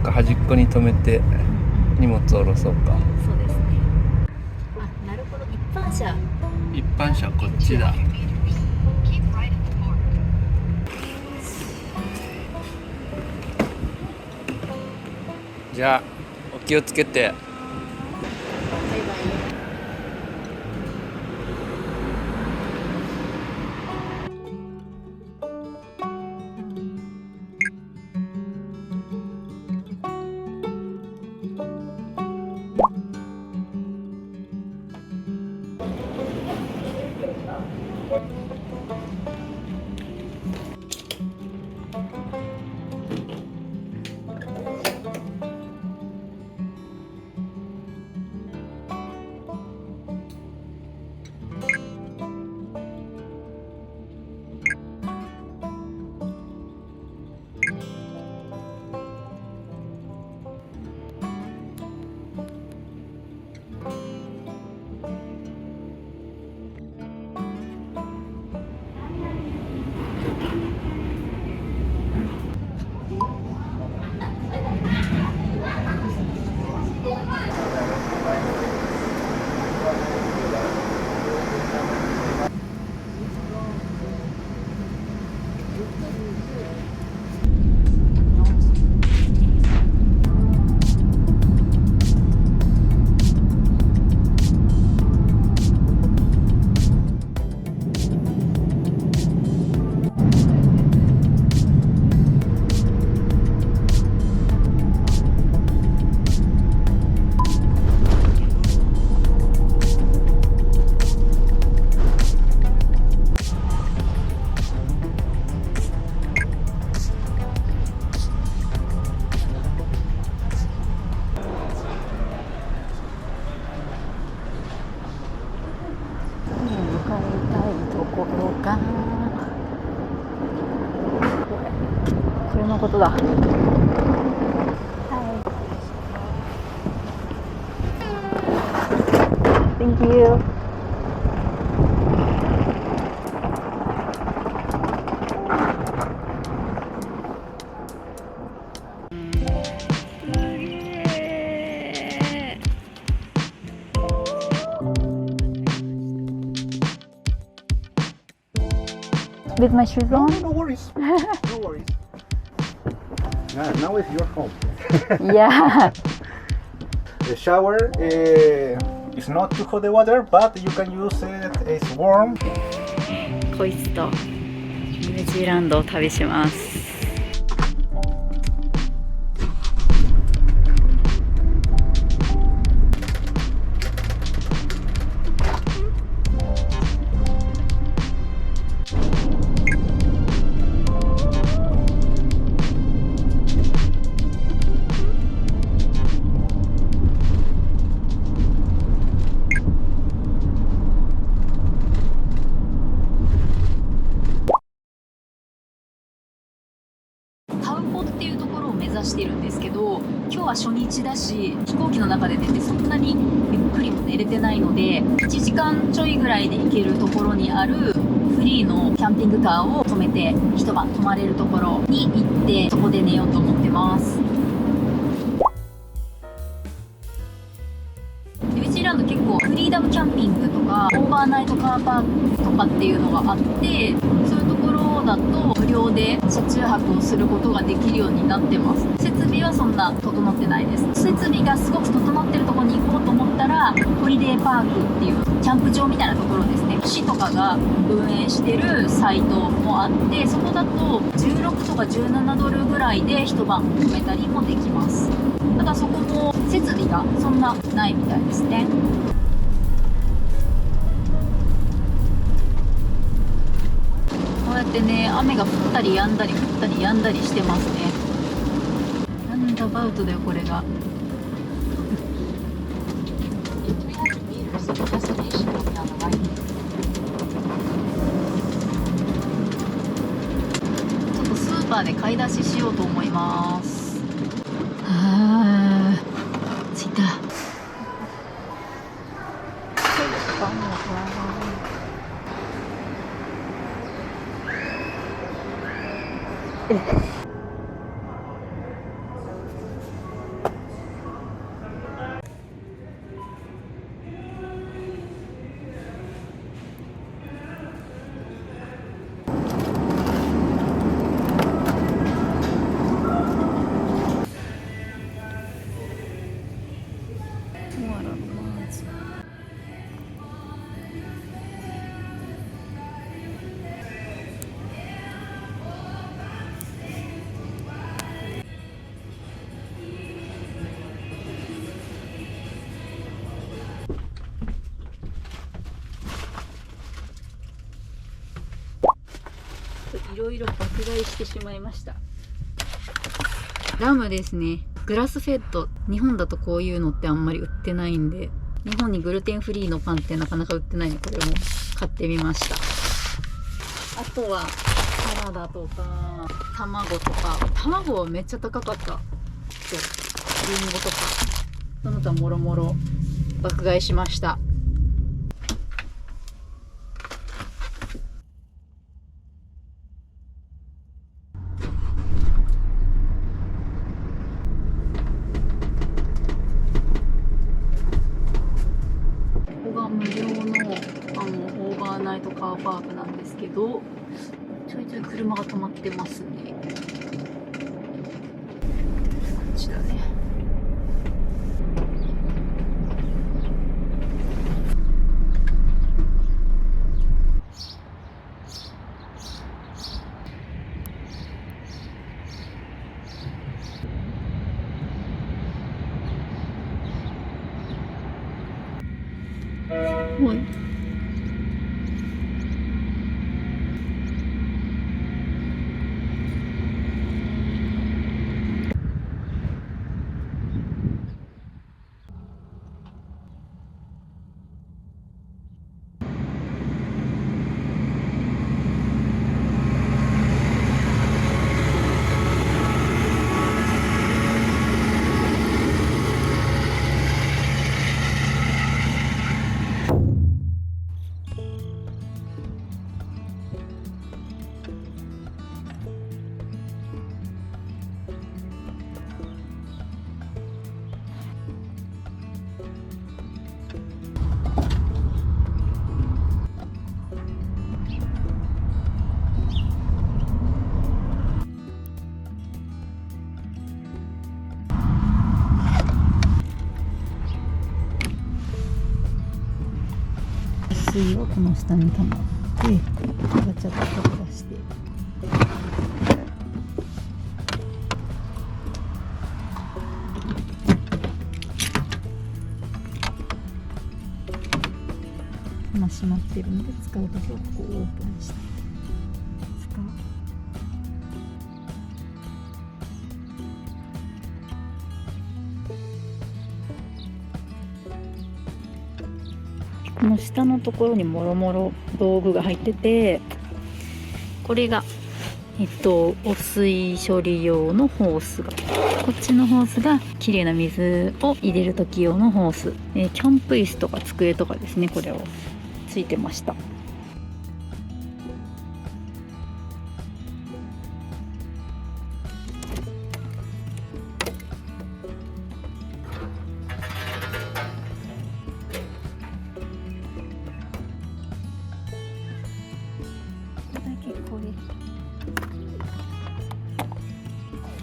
か端っこに止めて荷物を下ろそうか。そうですね。あ、なるほど。一般車こっちだ。じゃあお気をつけて。バイバイ。これのことだ。Thank you. With my shoes on? No worries. No worries. Now it's your home. Yeah. The shower is not too hot the water, but you can use it. It's warm. こいつとニュージーランドを旅します。タウポっていうところを目指しているんですけど、今日は初日だし飛行機の中で寝てそんなにゆっくりも寝れてないので、1時間ちょいぐらいで行けるところにあるフリーのキャンピングカーを止めて一晩泊まれるところに行ってそこで寝ようと思ってます。ニュージーランド結構フリーダムキャンピングとかオーバーナイトカーパークとかっていうのがあって、そういうところだと無料で車中泊をすることができるようになってます。設備はそんな整ってないです。設備がすごく整ってるところに行こうと思ったらホリデーパークっていうキャンプ場みたいなところですね。市とかが運営してるサイトもあって、そこだと16とか17ドルぐらいで一晩泊めたりもできます。ただそこも設備がそんなないみたいですね。こうやってね、雨が降ったり止んだり降ったり止んだりしてますね。ランダバウトだよこれが。ちょっとスーパーで買い出ししようと思います。あー、着いた。いろいろ爆買いしてしまいました。ラムですね。グラスフェッド。日本だとこういうのってあんまり売ってないんで、日本にグルテンフリーのパンってなかなか売ってないので、これも買ってみました。あとはサラダとか卵とか、卵はめっちゃ高かった。リンゴとかその他もろもろ爆買いしました。無料のオーバーナイトカーパークなんですけど、ちょいちょい車が止まってますね。こっちだね。はい。水をこの下に溜まってガチャッと出して、今閉まってるので使うときはここをオープンして使う。この下のところにもろもろ道具が入ってて、これが汚水処理用のホースが、こっちのホースがきれいな水を入れる時用のホース、キャンプ椅子とか机とかですね、これをついてました。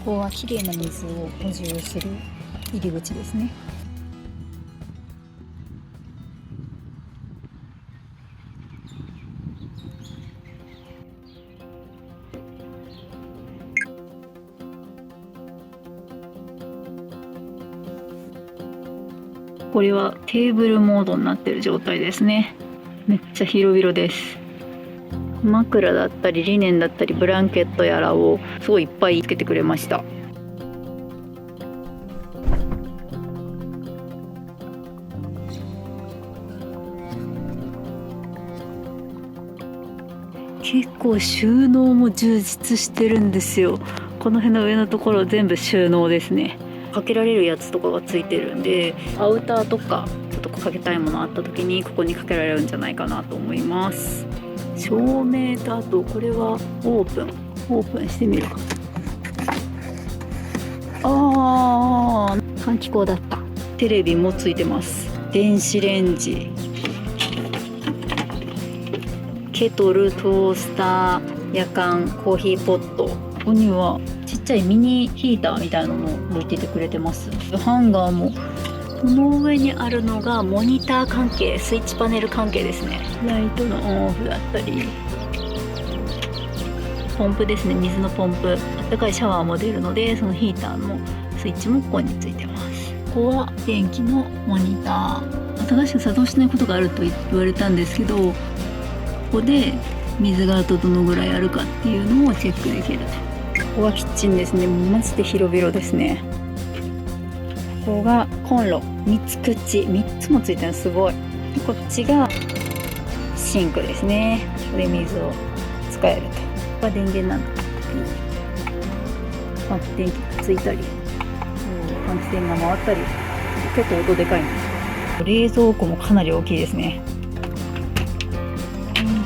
ここはきれいな水を補充する入り口ですね。これはテーブルモードになっている状態ですね。めっちゃ広々です。枕だったりリネンだったりブランケットやらをすごいいっぱいつけてくれました。結構収納も充実してるんですよ。この辺の上のところ全部収納ですね。かけられるやつとかがついてるんで、アウターとかちょっとかけたいものあった時にここにかけられるんじゃないかなと思います。照明と、あとこれはオープンしてみるか。換気口だった。テレビもついてます。電子レンジ、ケトル、トースター、夜間コーヒーポット。ここにはちっちゃいミニヒーターみたいなのも置いててくれてます。ハンガーも、この上にあるのがモニター関係、スイッチパネル関係ですね。ライトのオンオフだったり、ポンプですね、水のポンプ。あったかいシャワーも出るので、そのヒーターのスイッチもここについてます。ここは電気のモニター。正しく作動しないことがあると言われたんですけど、ここで水があとどのぐらいあるかっていうのをチェックできると。ここはキッチンですね。マジで広々ですね。ここがコンロ、3つ3つもついてるのすごい。こっちがシンクですね。これ水を使えると。ここは電源なんだ。電気がついたり、換気扇が回ったり、結構音でかいね。冷蔵庫もかなり大きいですね。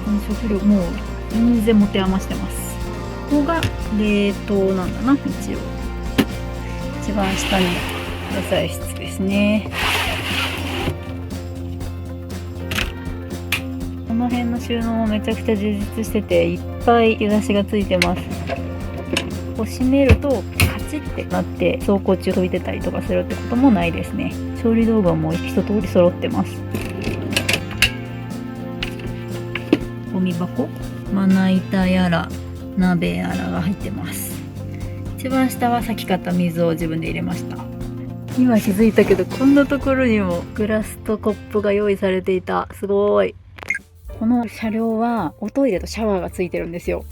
この食料もう全然持て余してます。ここが冷凍なんだな、一応。一番下に野菜室ですね。この辺の収納もめちゃくちゃ充実してて、いっぱい引き出しがついてます。こう閉めるとカチッてなって走行中飛び出たりとかするってこともないですね。調理道具も一通り揃ってます。ゴミ箱、まな板やら鍋やらが入ってます。一番下はさっき買った水を自分で入れました。今気づいたけど、こんなところにもグラスとコップが用意されていた。すごい。この車両はおトイレとシャワーがついてるんですよ。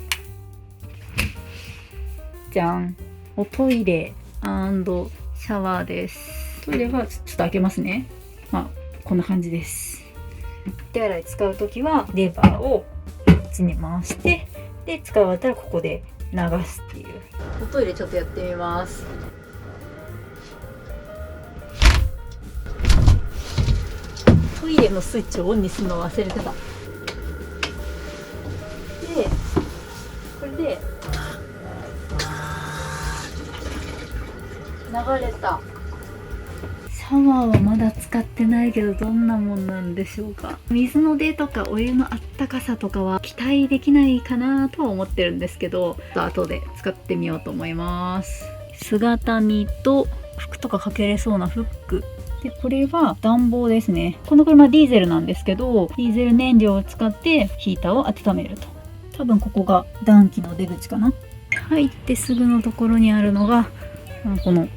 じゃん。おトイレ&シャワーです。トイレはちょっと開けますね。こんな感じです。手洗い使うときはレバーをこっちに回して、で使い終わったらここで流すっていう。おトイレちょっとやってみます。トイレのスイッチをオンにするの忘れてた。で、これで流れた。シャワーはまだ使ってないけど、どんなもんなんでしょうか。水の出とかお湯のあったかさとかは期待できないかなとは思ってるんですけど、後で使ってみようと思います。姿見と服とかかけれそうなフックで、これは暖房ですね。この車ディーゼルなんですけど、ディーゼル燃料を使ってヒーターを温めると。多分ここが暖気の出口かな。入ってすぐのところにあるのがこの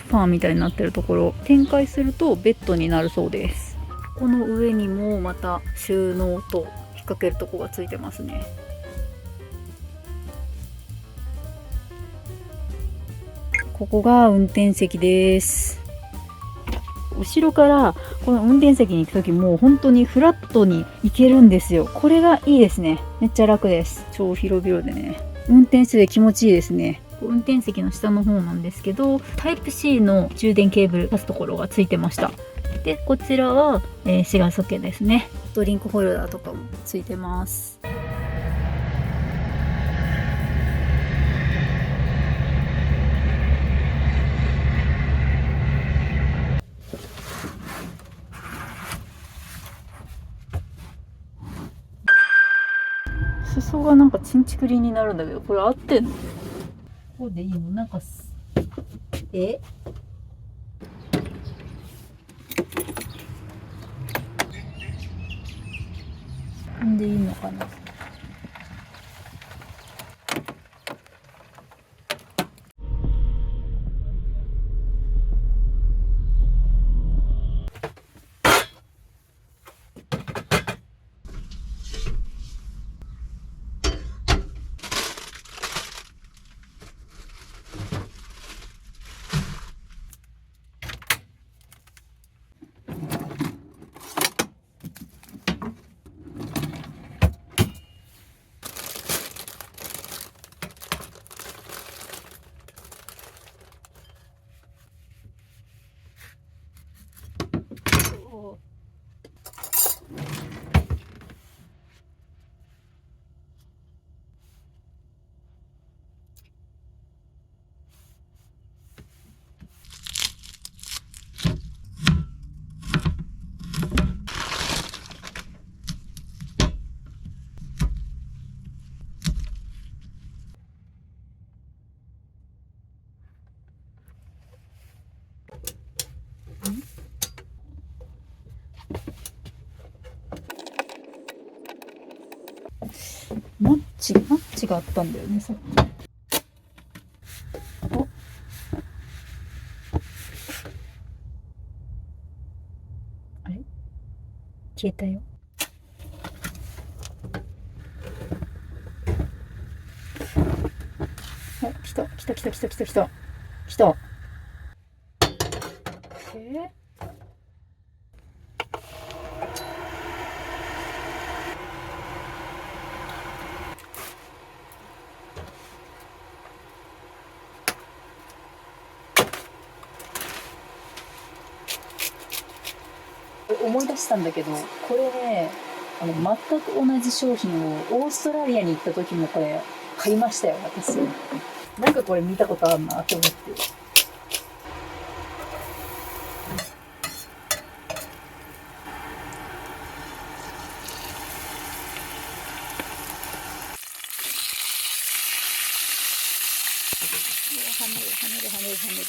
ファンみたいになってるところ。展開するとベッドになるそうです。この上にもまた収納と引っ掛けるとこがついてますね。ここが運転席です。後ろからこの運転席に行くときも本当にフラットに行けるんですよ。これがいいですね。めっちゃ楽です。超広々でね、運転してて気持ちいいですね。運転席の下の方なんですけど、タイプ C の充電ケーブル挿すところがついてました。で、こちらは、シガーソケですね。ドリンクホルダーとかもついてます。裾がなんかチンチクリになるんだけど、これ合ってんの？ここでいいの？なんかんでいいのかな。マッチがあったんだよね、さっき。あれ？消えたよ。来た来た来た来た来た来た来た。思い出したんだけど、これね、全く同じ商品をオーストラリアに行った時もこれ買いましたよ、私。なんかこれ見たことあるなって思って。跳ねる跳ねる跳ねる跳ねる。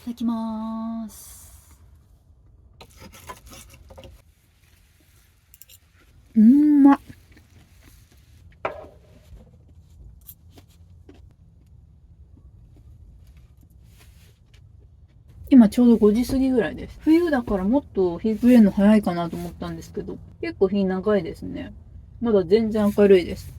いただきまーす。うんまっ。今ちょうど5時過ぎぐらいです。冬だからもっと日暮れるの早いかなと思ったんですけど、結構日長いですね。まだ全然明るいです。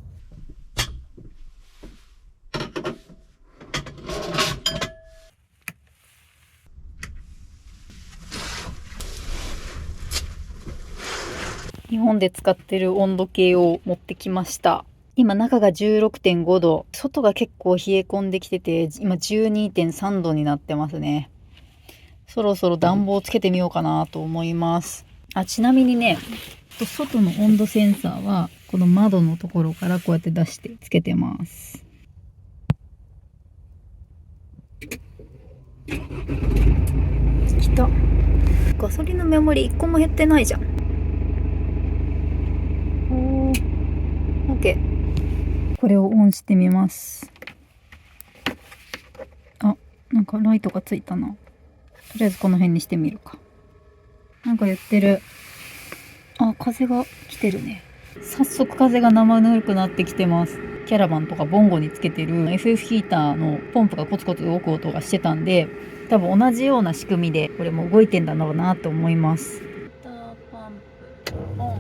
日本で使ってる温度計を持ってきました。今中が 16.5 度。外が結構冷え込んできてて、今 12.3 度になってますね。そろそろ暖房つけてみようかなと思います。ちなみにね、外の温度センサーはこの窓のところからこうやって出してつけてます。きた。ガソリンのメモリ1個も減ってないじゃん。これをオンしてみます。なんかライトがついたな。とりあえずこの辺にしてみるか。なんか言ってる。風が来てるね。早速風が生ぬるくなってきてます。キャラバンとかボンゴにつけてる FF ヒーターのポンプがコツコツ動く音がしてたんで、多分同じような仕組みでこれも動いてんだろうなと思います。パンプオン。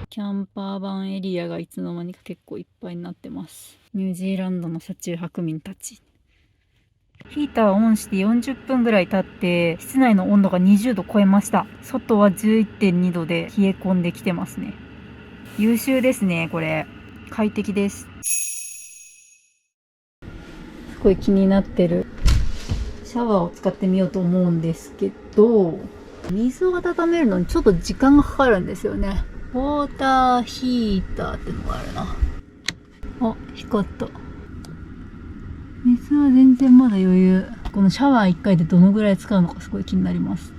キャンパーバンエリアがいつの間にか結構いっぱいになってます。ニュージーランドの車中泊民たち。ヒーターをオンして40分ぐらい経って室内の温度が20度超えました。外は 11.2 度で冷え込んできてますね。優秀ですね、これ。快適です。すごい気になってるシャワーを使ってみようと思うんですけど、水を温めるのにちょっと時間がかかるんですよね。ウォーターヒーターってのがあるな。光った。水は全然まだ余裕。このシャワー1回でどのぐらい使うのかすごい気になります。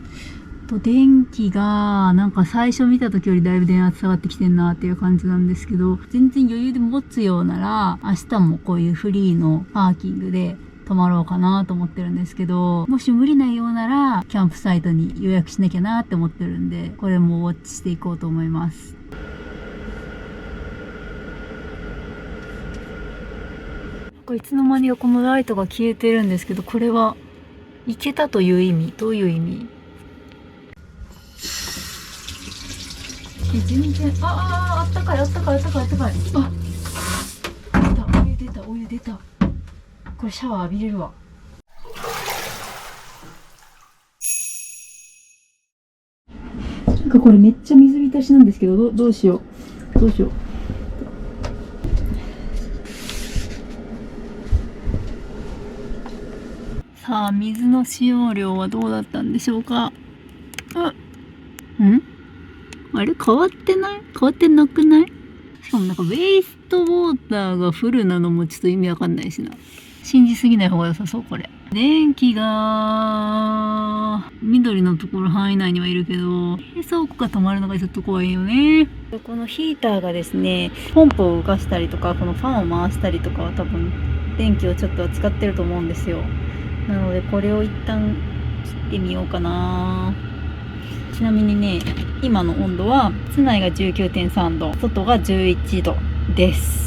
電気がなんか最初見た時よりだいぶ電圧下がってきてんなっていう感じなんですけど、全然余裕で持つようなら明日もこういうフリーのパーキングで泊まろうかなと思ってるんですけど、もし無理なようならキャンプサイトに予約しなきゃなって思ってるんで、これもウォッチしていこうと思います。いつの間にかこのライトが消えてるんですけど、これはいけたという意味？どういう意味？全然あったかいあったかいあったかいあったかい。出たお湯出た。これシャワー浴びれるわ。なんかこれめっちゃ水浸しなんですけど、どうしよう。さあ、水の使用量はどうだったんでしょうか。あれ変わってない？変わってなくない？しかもなんかウェイストウォーターがフルなのもちょっと意味わかんないしな。信じすぎない方が良さそう、これ。電気が緑のところ範囲内にはいるけど、冷蔵庫が止まるのがちょっと怖いよね。このヒーターがですね、ポンプを動かしたりとか、このファンを回したりとかは多分電気をちょっとは使ってると思うんですよ。なのでこれを一旦切ってみようかな。ちなみにね、今の温度は室内が 19.3 度、外が11度です。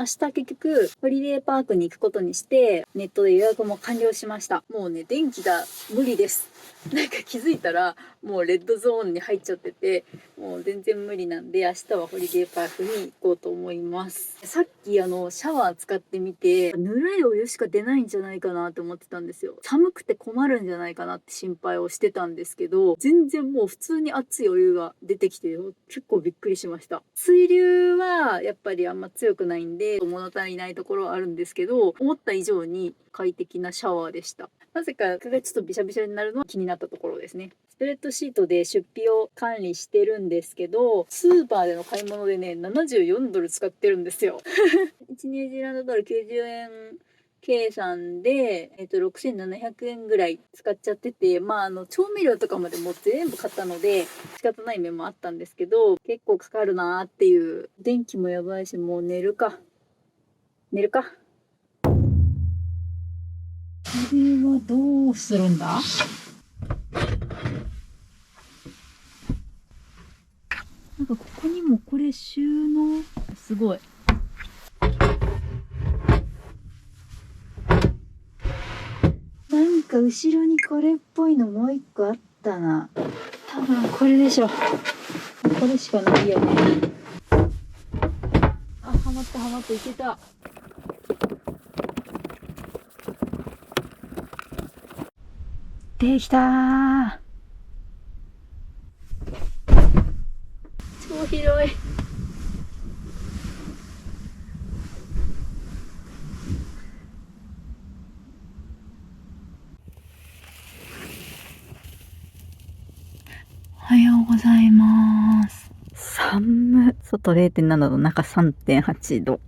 明日結局ホリデーパークに行くことにしてネットで予約も完了しました。もうね、電気が無理です。なんか気づいたらもうレッドゾーンに入っちゃってて、もう全然無理なんで明日はホリデーパークに行こうと思います。さっきシャワー使ってみて、ぬるいお湯しか出ないんじゃないかなって思ってたんですよ。寒くて困るんじゃないかなって心配をしてたんですけど、全然もう普通に熱いお湯が出てきて結構びっくりしました。水流はやっぱりあんま強くないんで物足りないところはあるんですけど、思った以上に快適なシャワーでした。なぜか手がちょっとびしゃびしゃになるのは気になったところですね。スプレッドシートで出費を管理してるんですけど、スーパーでの買い物でね、74ドル使ってるんですよ。1ニュージーランドドル90円計算で、6700円ぐらい使っちゃってて、調味料とかまでもう全部買ったので仕方ない面もあったんですけど、結構かかるなーっていう。電気もやばいし、もう寝るか。これはどうするんだ？なんかここにもこれ収納、すごい。なんか後ろにこれっぽいのもう一個あったな。多分これでしょ。これしかないよね。あ、はまったいけた。できたー。超広い。おはようございます。寒。外 0.7 度、中 3.8 度。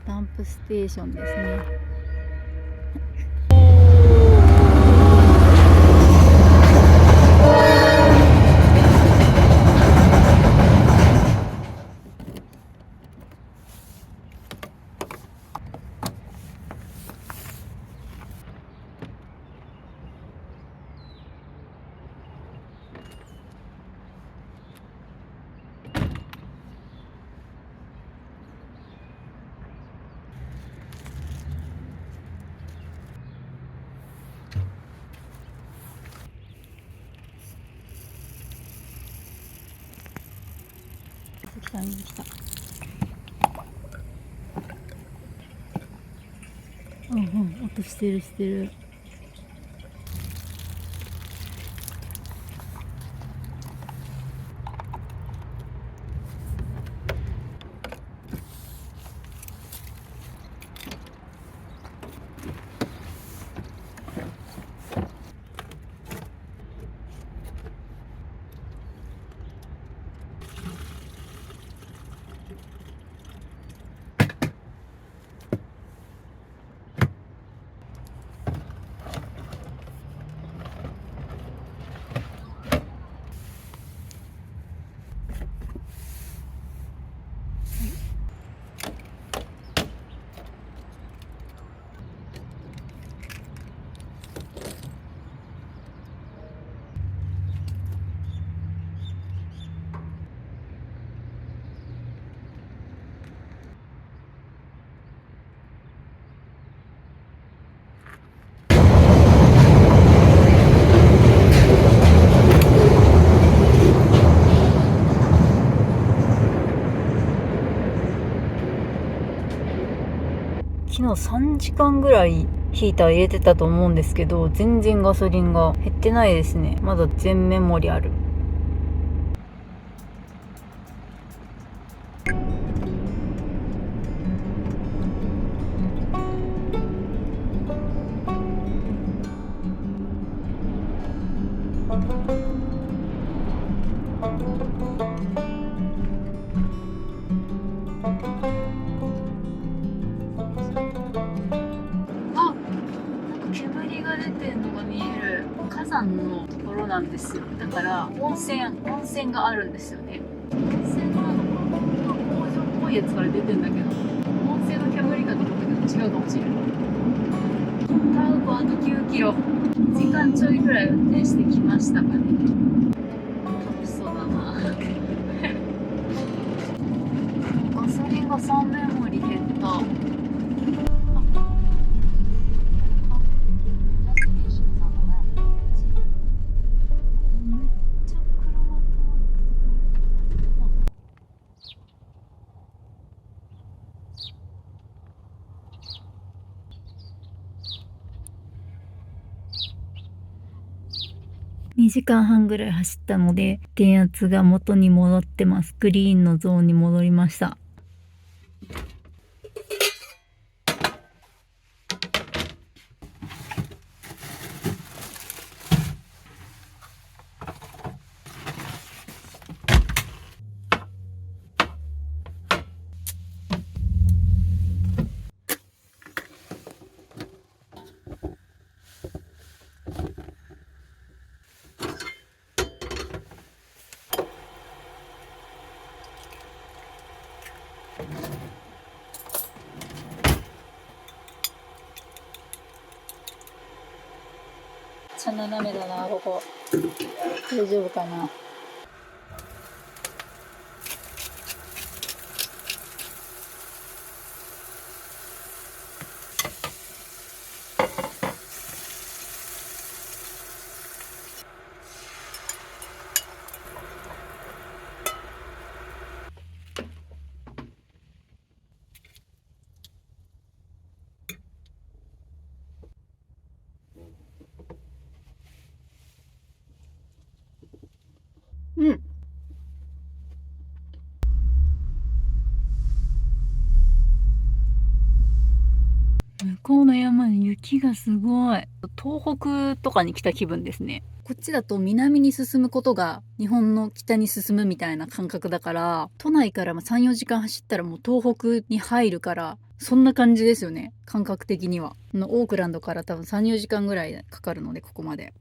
ダンプステーションですね。来た水来た。うんうん、音してるしてる。昨日3時間ぐらいヒーター入れてたと思うんですけど、全然ガソリンが減ってないですね。まだ全メモリある。煙が出てんのが見える火山のところなんですよ。だから温泉があるんですよね。温泉なのかな、工場っぽいやつから出てんだけど、温泉の煙が出てるけど違うかもしれない。タウコあと9キロ、1時間ちょいぐらい運転してきましたかね。楽しそうだな。ガソリンが3メモリ減った。2時間半ぐらい走ったので、電圧が元に戻ってます。グリーンのゾーンに戻りました。茶斜めだな、ここ。大丈夫かな。うん。向こうの山に雪がすごい。東北とかに来た気分ですね。こっちだと南に進むことが日本の北に進むみたいな感覚だから、都内から3、4時間走ったらもう東北に入るから、そんな感じですよね。感覚的には。オークランドから多分3、4時間ぐらいかかるので、ここまで。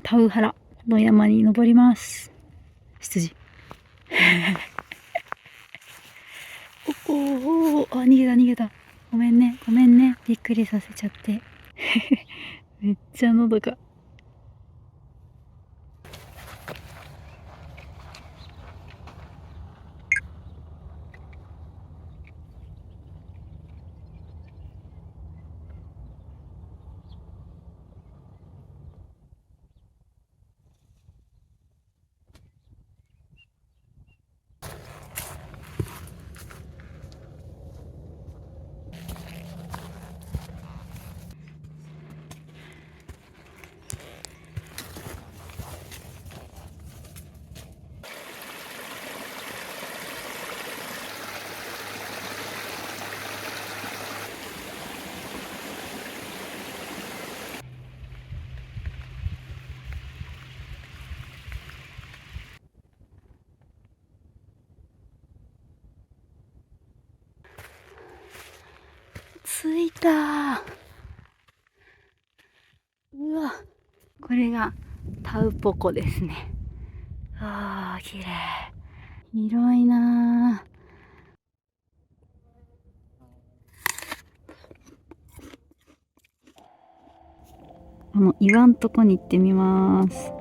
タウハラの山に登ります。羊。お、逃げた。ごめんね。びっくりさせちゃって。めっちゃのどか。着いた。うわ、これがタウポコですね。あー、綺麗。広いなぁ。岩んとこに行ってみます。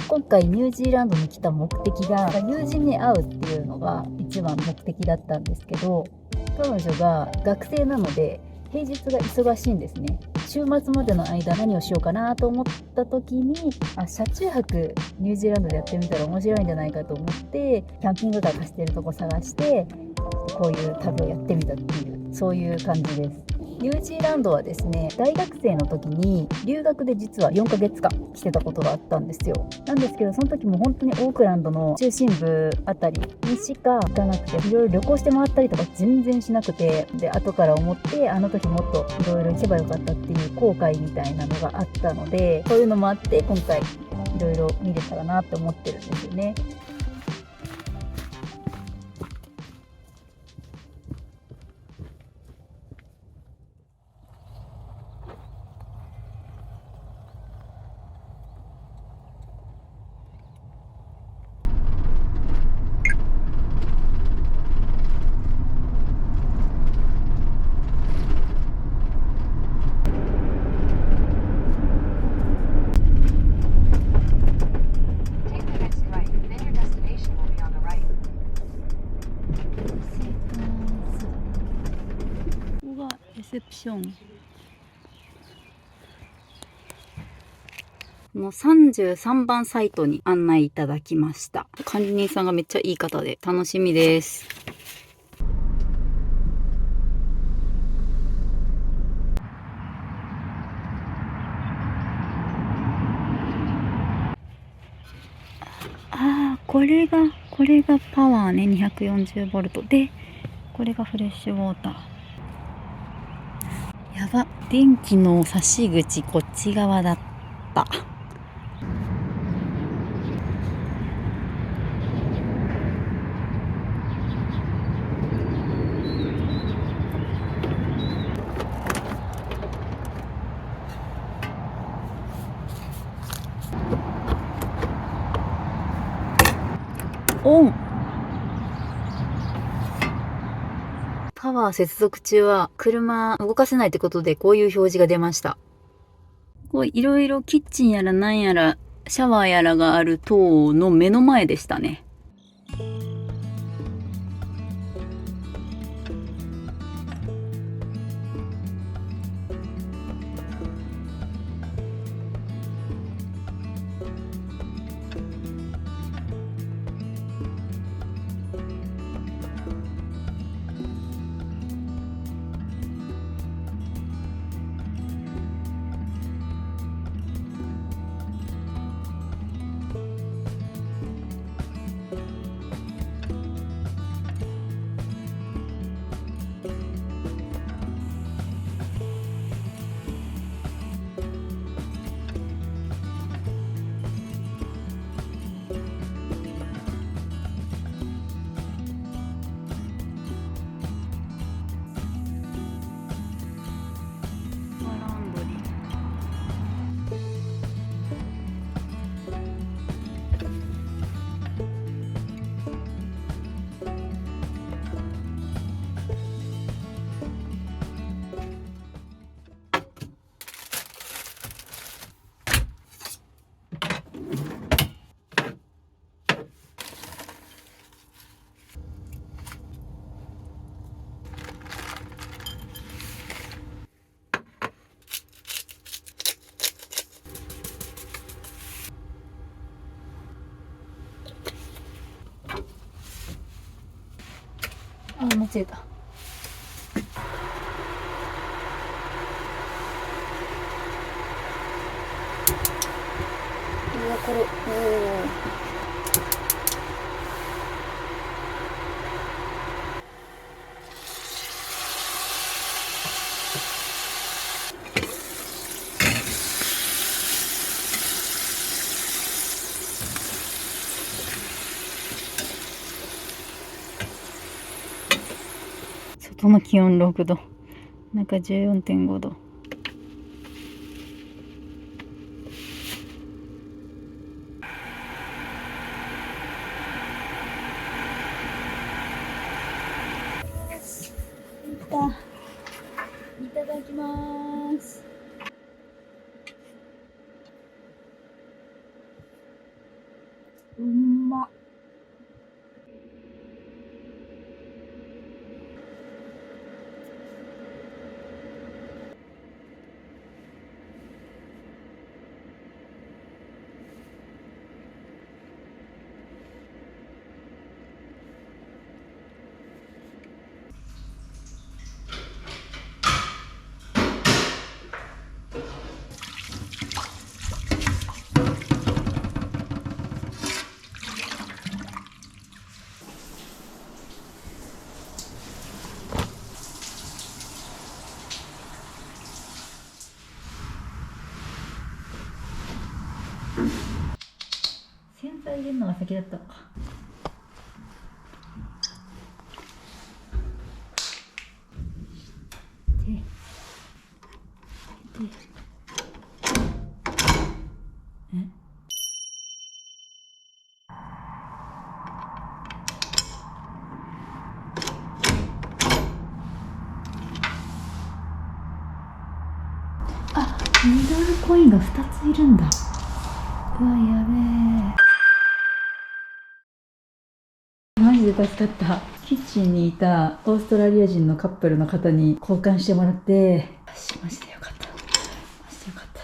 今回ニュージーランドに来た目的が友人に会うっていうのが一番目的だったんですけど、彼女が学生なので平日が忙しいんですね。週末までの間何をしようかなと思った時に、車中泊ニュージーランドでやってみたら面白いんじゃないかと思って、キャンピングカー貸してるとこ探してこういう旅をやってみたっていう、そういう感じです。ニュージーランドはですね、大学生の時に留学で実は4ヶ月間来てたことがあったんですよ。なんですけど、その時も本当にオークランドの中心部あたりにしか行かなくて、いろいろ旅行して回ったりとか全然しなくて、で後から思って、あの時もっといろいろ行けばよかったっていう後悔みたいなのがあったので、そういうのもあって今回いろいろ見れたらなって思ってるんですよね。レセプションの33番サイトに案内いただきました。管理人さんがめっちゃいい方で楽しみです。これがパワーね、240ボルトで、これがフレッシュウォーター。やば、電気の差し口こっち側だった。オン。パワー接続中は車動かせないってことで、こういう表示が出ました。いろいろキッチンやらなんやらシャワーやらがある塔の目の前でしたね。間違えた。これ、外の気温6度、中 14.5 度。いただきます。うんまっ。洗剤入れるのが先だったのか。あ、ミドルコインが2ついるんだ。うわ、やべえ。マジで助かった。キッチンにいたオーストラリア人のカップルの方に交換してもらって、マジでよかった。マジでよかった。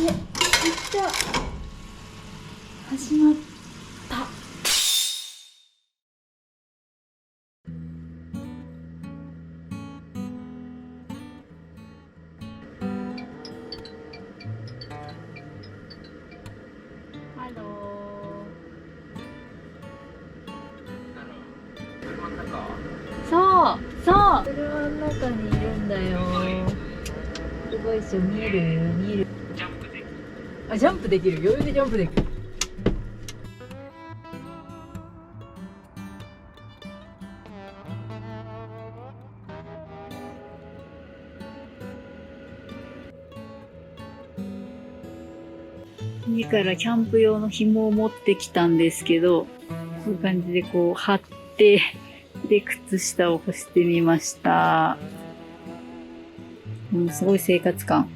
で、めっちゃ始まった。ハロー。そうそう、車の中にいるんだよ。すごいっしょ。見える見える。ジャンプできる。あ、ジャンプできる。余裕でジャンプできる。家からキャンプ用の紐を持ってきたんですけど、こういう感じでこう貼って、で、靴下を干してみました。すごい生活感。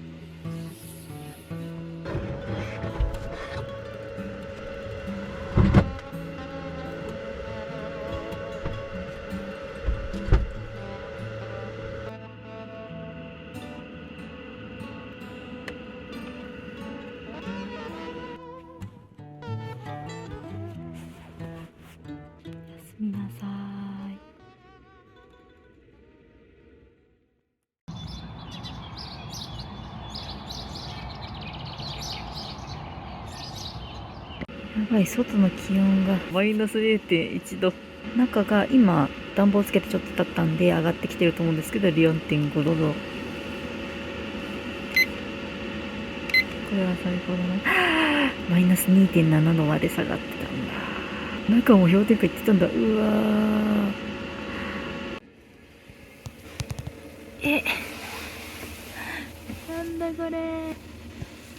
おやすみなさい。やばい、外の気温がマイナス 0.1 度。中が今、暖房つけてちょっと経ったんで上がってきてると思うんですけど、4.5 度。これは最高だな。マイナス 2.7 度まで下がってたんだ。中も氷点下いってたんだ。うわー。なんだこれ。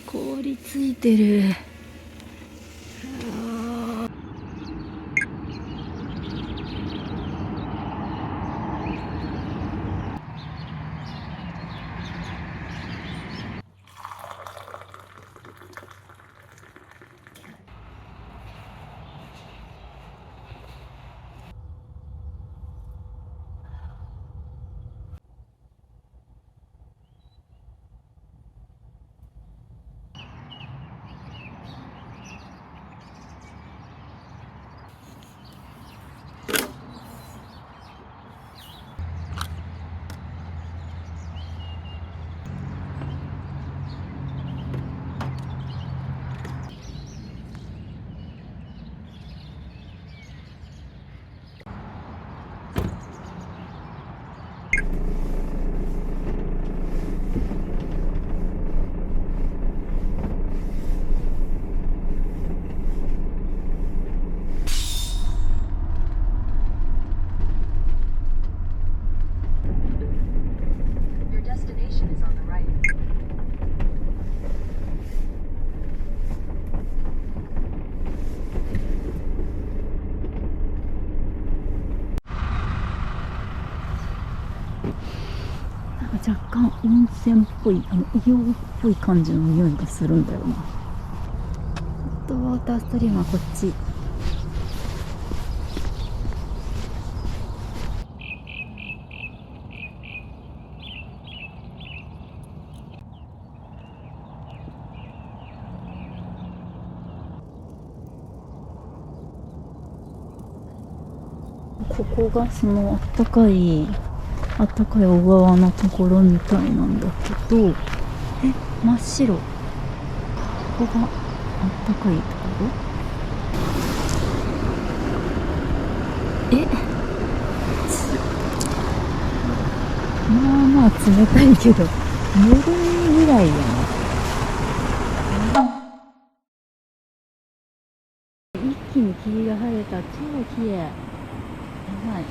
凍ついてる。若干温泉っぽい、硫黄っぽい感じの匂いがするんだよな。ホットウォーターストリームはこっち。ここがそのあったかい小川のところみたいなんだけど、真っ白。ここがあったかいところ。まあまあ冷たいけど、ぬるいぐらいやな。一気に霧が晴れた。超綺麗。やばい。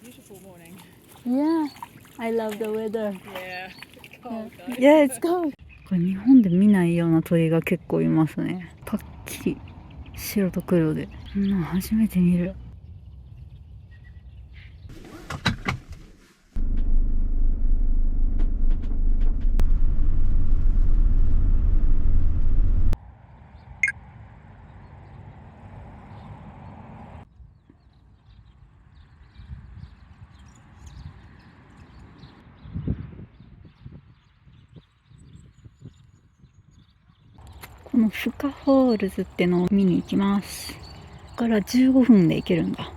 Beautiful morning. Yeah, I love the weather. Yeah. Cold though. Yeah, it's cold. これ日本で見ないような鳥が結構いますね。パッキリ白と黒で、こんなん初めて見る。このフカホールズってのを見に行きます。ここから15分で行けるんだ。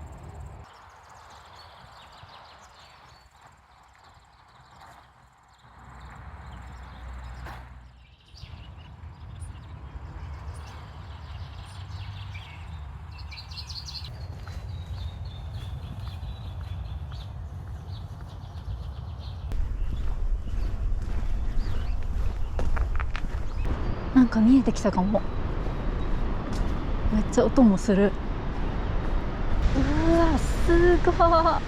なんか見えてきたかも。めっちゃ音もする。うわ、すごい。ここが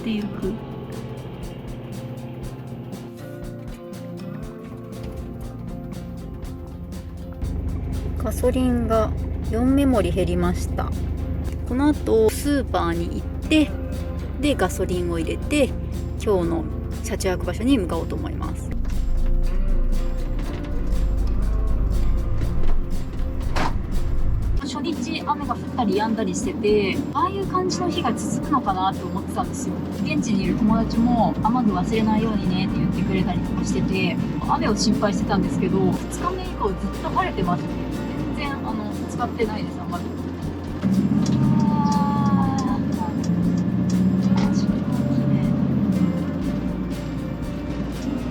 っていく。ガソリンが4メモリ減りました。この後スーパーに行ってでガソリンを入れて今日の車中泊場所に向かおうと思います。初日雨が降ったり止んだりしてて、ああいう感じの日が続くのかなって思ってたんですよ。現地にいる友達も雨具忘れないようにねって言ってくれたりとかしてて、雨を心配してたんですけど、2日目以降ずっと晴れてます。全然使ってないです、あんまり。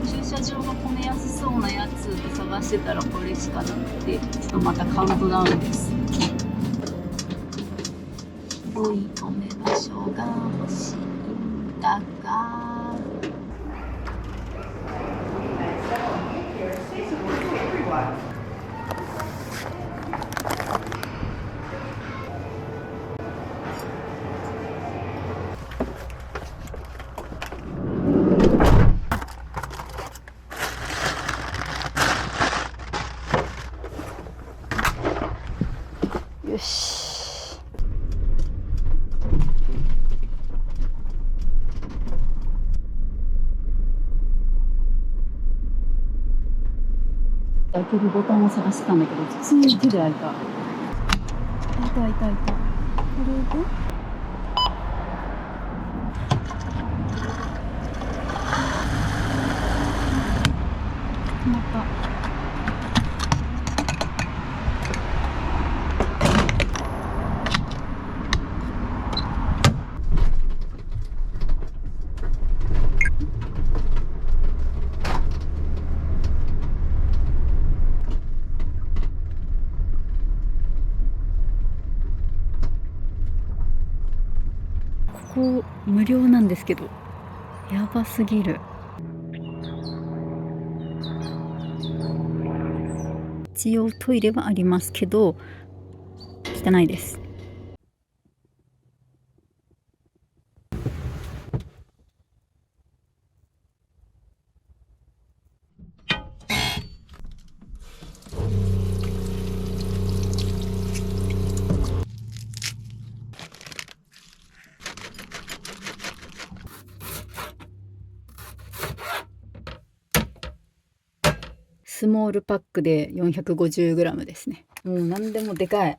駐車場が止めやすそうなやつ探してたらこれしかなくて、ちょっとまたカウントダウンです。良い止め場所が欲しいんだが、よし。開けるボタンを探してたんだけど、普通に手で開いた。いたいたいた。これでまた。ここ無料なんですけど、やばすぎる。一応トイレはありますけど汚いです。スモールパックで 450g ですね。もう何でもでかい。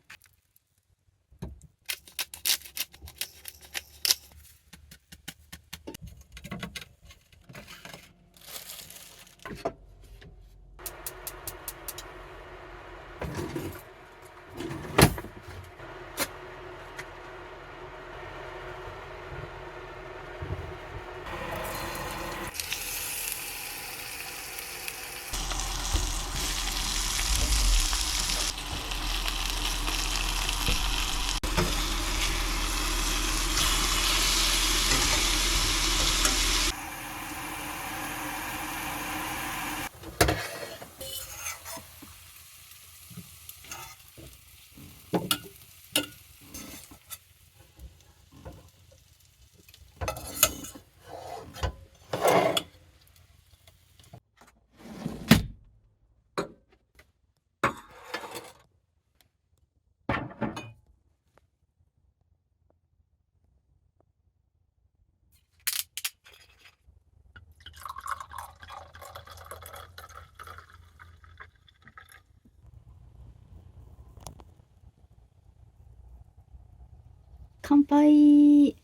乾杯。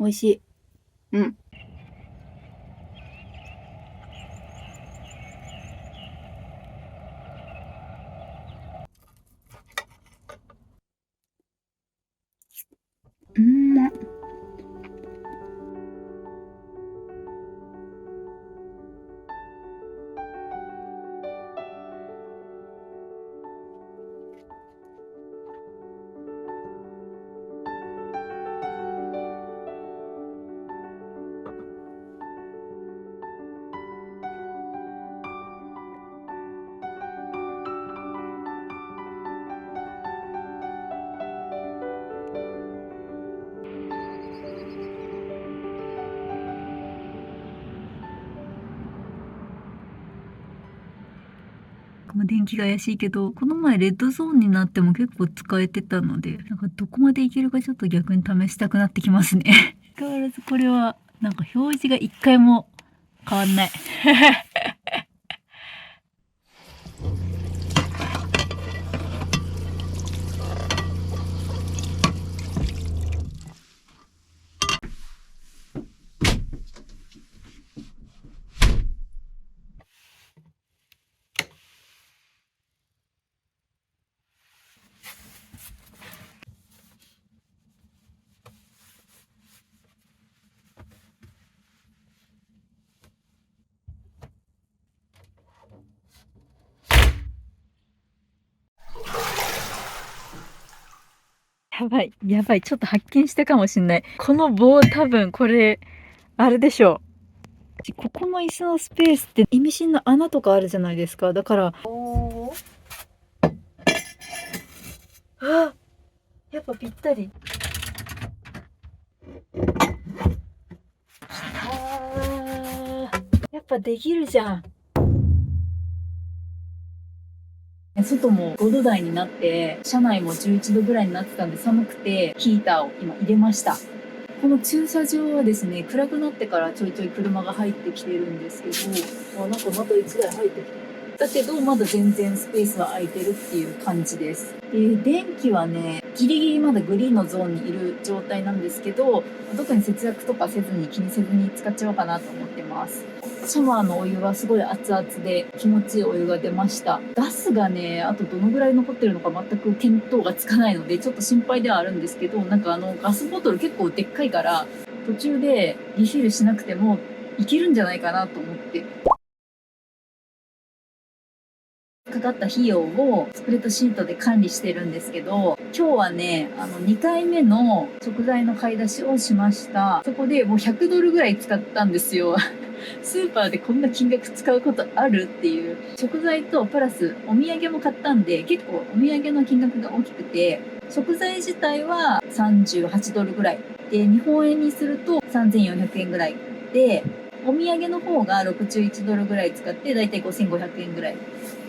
美味しい。うん。まっ。もう電気が怪しいけど、この前レッドゾーンになっても結構使えてたので、なんかどこまでいけるかちょっと逆に試したくなってきますね。変わらずこれは、なんか表示が一回も変わんない。やばい、やばい、ちょっと発見したかもしんない。この棒多分これ、あれでしょう。ここの椅子のスペースって意味深な穴とかあるじゃないですか。だから、あ、やっぱぴったり。やっぱできるじゃん。外も5度台になって、車内も11度ぐらいになってたんで寒くて、ヒーターを今入れました。この駐車場はですね、暗くなってからちょいちょい車が入ってきてるんですけど、なんかまた1台入ってきた。だけど、まだ全然スペースは空いてるっていう感じです。で、電気はね、ギリギリまだグリーンのゾーンにいる状態なんですけど、特に節約とかせずに気にせずに使っちゃおうかなと思ってます。シャワーのお湯はすごい熱々で気持ちいいお湯が出ました。ガスがね、あとどのぐらい残ってるのか全く見当がつかないので、ちょっと心配ではあるんですけど、なんかガスボトル結構でっかいから、途中でリフィルしなくてもいけるんじゃないかなと思って。かかった費用をスプレッドシートで管理してるんですけど、今日はね、2回目の食材の買い出しをしました。そこでもう100ドルぐらい使ったんですよ。スーパーでこんな金額使うことあるっていう。食材とプラスお土産も買ったんで、結構お土産の金額が大きくて、食材自体は38ドルぐらい。で、日本円にすると3400円ぐらい。で、お土産の方が61ドルぐらい使って、だいたい5500円ぐらい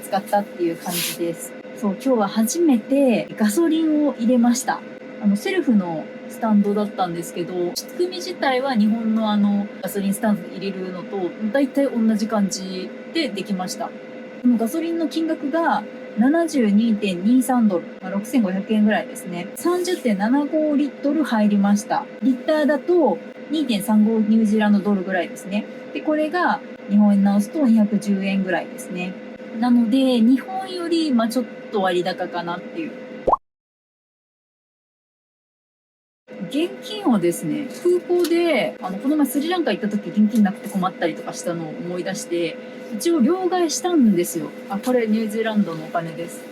使ったっていう感じです。そう、今日は初めてガソリンを入れました。セルフのスタンドだったんですけど、仕組み自体は日本のガソリンスタンドで入れるのと、だいたい同じ感じでできました。でもガソリンの金額が72.23 ドル、6500円ぐらいですね。30.75 リットル入りました。リッターだと2.35 ニュージーランドドルぐらいですね。で、これが日本円に直すと210円ぐらいですね。なので、日本より、ちょっと割高かなっていう。現金をですね、空港で、この前スリランカ行った時現金なくて困ったりとかしたのを思い出して、一応両替したんですよ。これニュージーランドのお金です。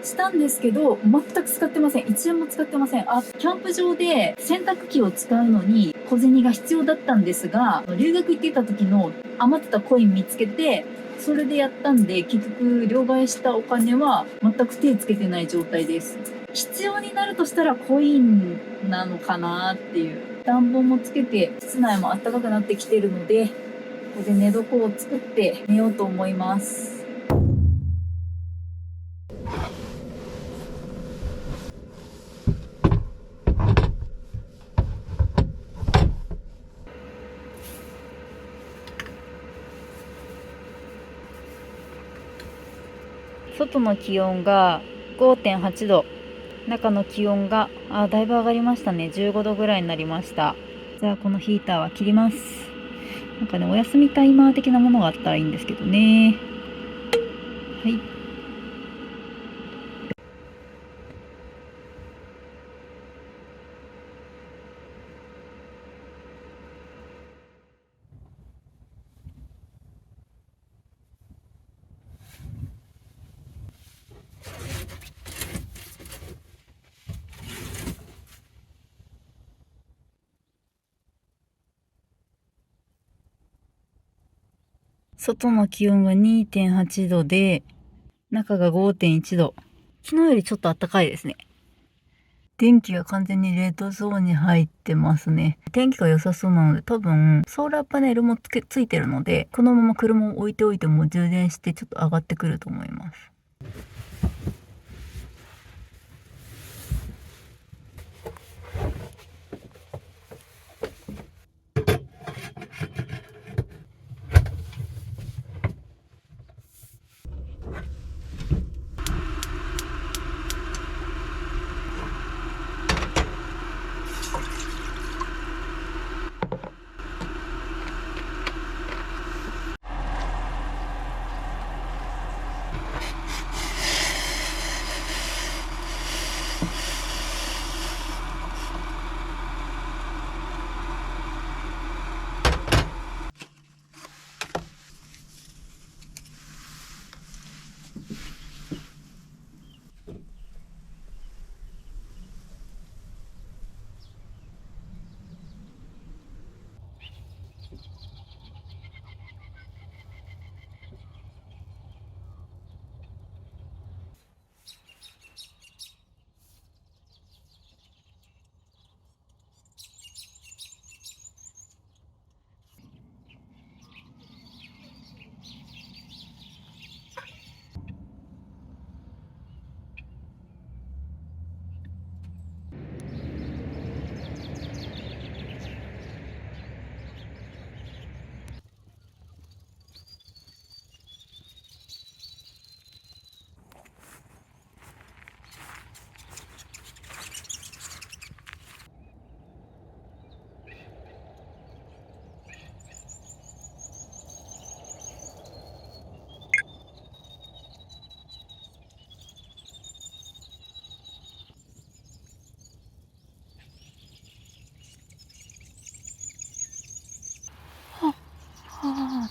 したんですけど、全く使ってません。1円も使ってません。キャンプ場で洗濯機を使うのに小銭が必要だったんですが、留学行ってた時の余ってたコイン見つけて、それでやったんで、結局両替したお金は全く手つけてない状態です。必要になるとしたらコインなのかなっていう。暖房もつけて、室内も暖かくなってきてるので、ここで寝床を作って寝ようと思います。外の気温が 5.8 度。中の気温が、だいぶ上がりましたね。15度ぐらいになりました。じゃあこのヒーターは切ります。なんかね、お休みタイマー的なものがあったらいいんですけどね。はい。外の気温が 2.8 度で、中が 5.1 度。昨日よりちょっと暖かいですね。電気が完全にレッドゾーンに入ってますね。天気が良さそうなので、多分ソーラーパネルもついてるので、このまま車を置いておいても充電してちょっと上がってくると思います。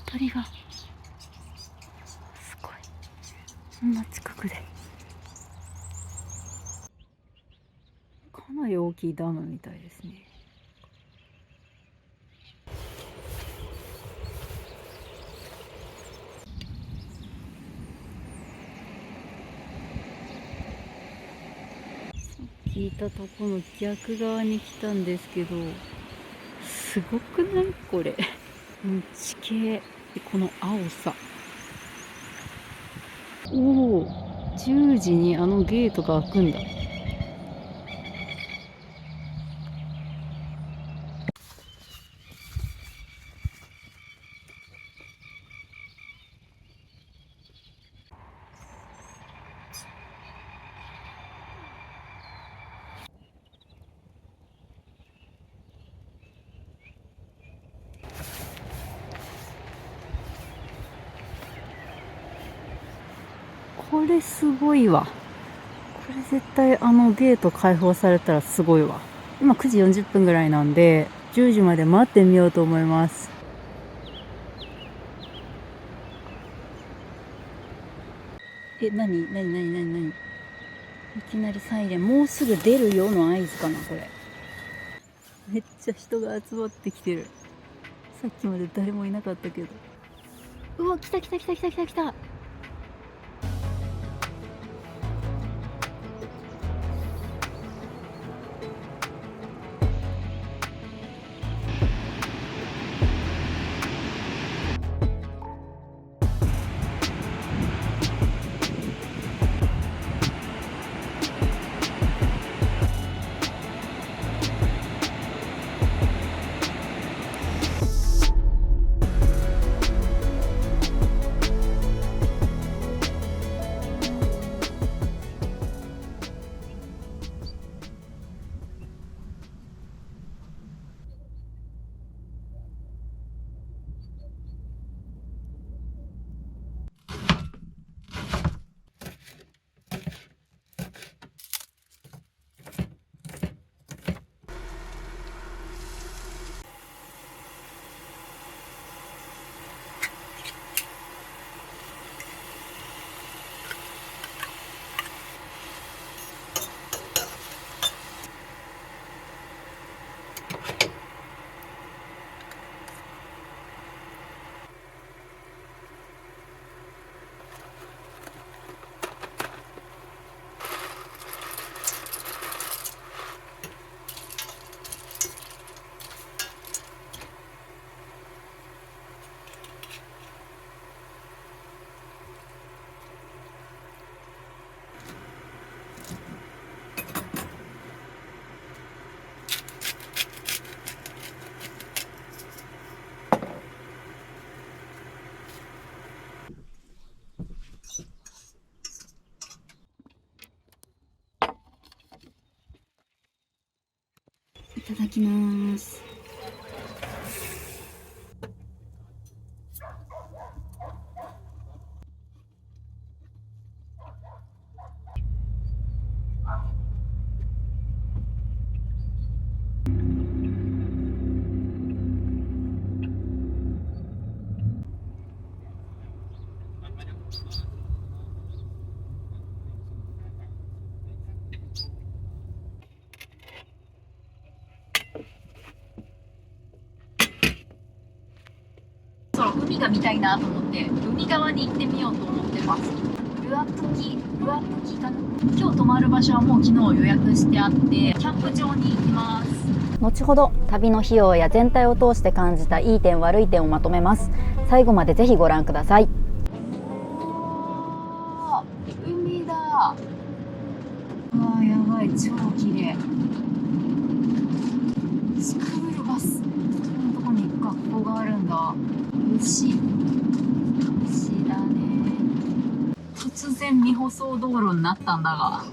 鳥がすごい、こんな近くで。かなり大きいダムみたいですね。さっきいたとこの逆側に来たんですけど、すごくないこれ。地形、この青さ。おお、10時にあのゲートが開くんだ。これすごいわ。これ絶対あのゲート開放されたらすごいわ。今9時40分ぐらいなんで、10時まで待ってみようと思います。なにいきなりサイレン。もうすぐ出るよの合図かな、これ。めっちゃ人が集まってきてる。さっきまで誰もいなかったけど。うわ、来た。ただきます。海が見たいなと思って海側に行ってみようと思ってます。ルアプキかな。今日泊まる場所はもう昨日予約してあってキャンプ場に行きます。後ほど旅の費用や全体を通して感じたいい点悪い点をまとめます。最後までぜひご覧ください。海だ。うわやばい、超綺麗。スクールバス、こんなとこに学校があるんだ。牛だね。突然未舗装道路になったんだが、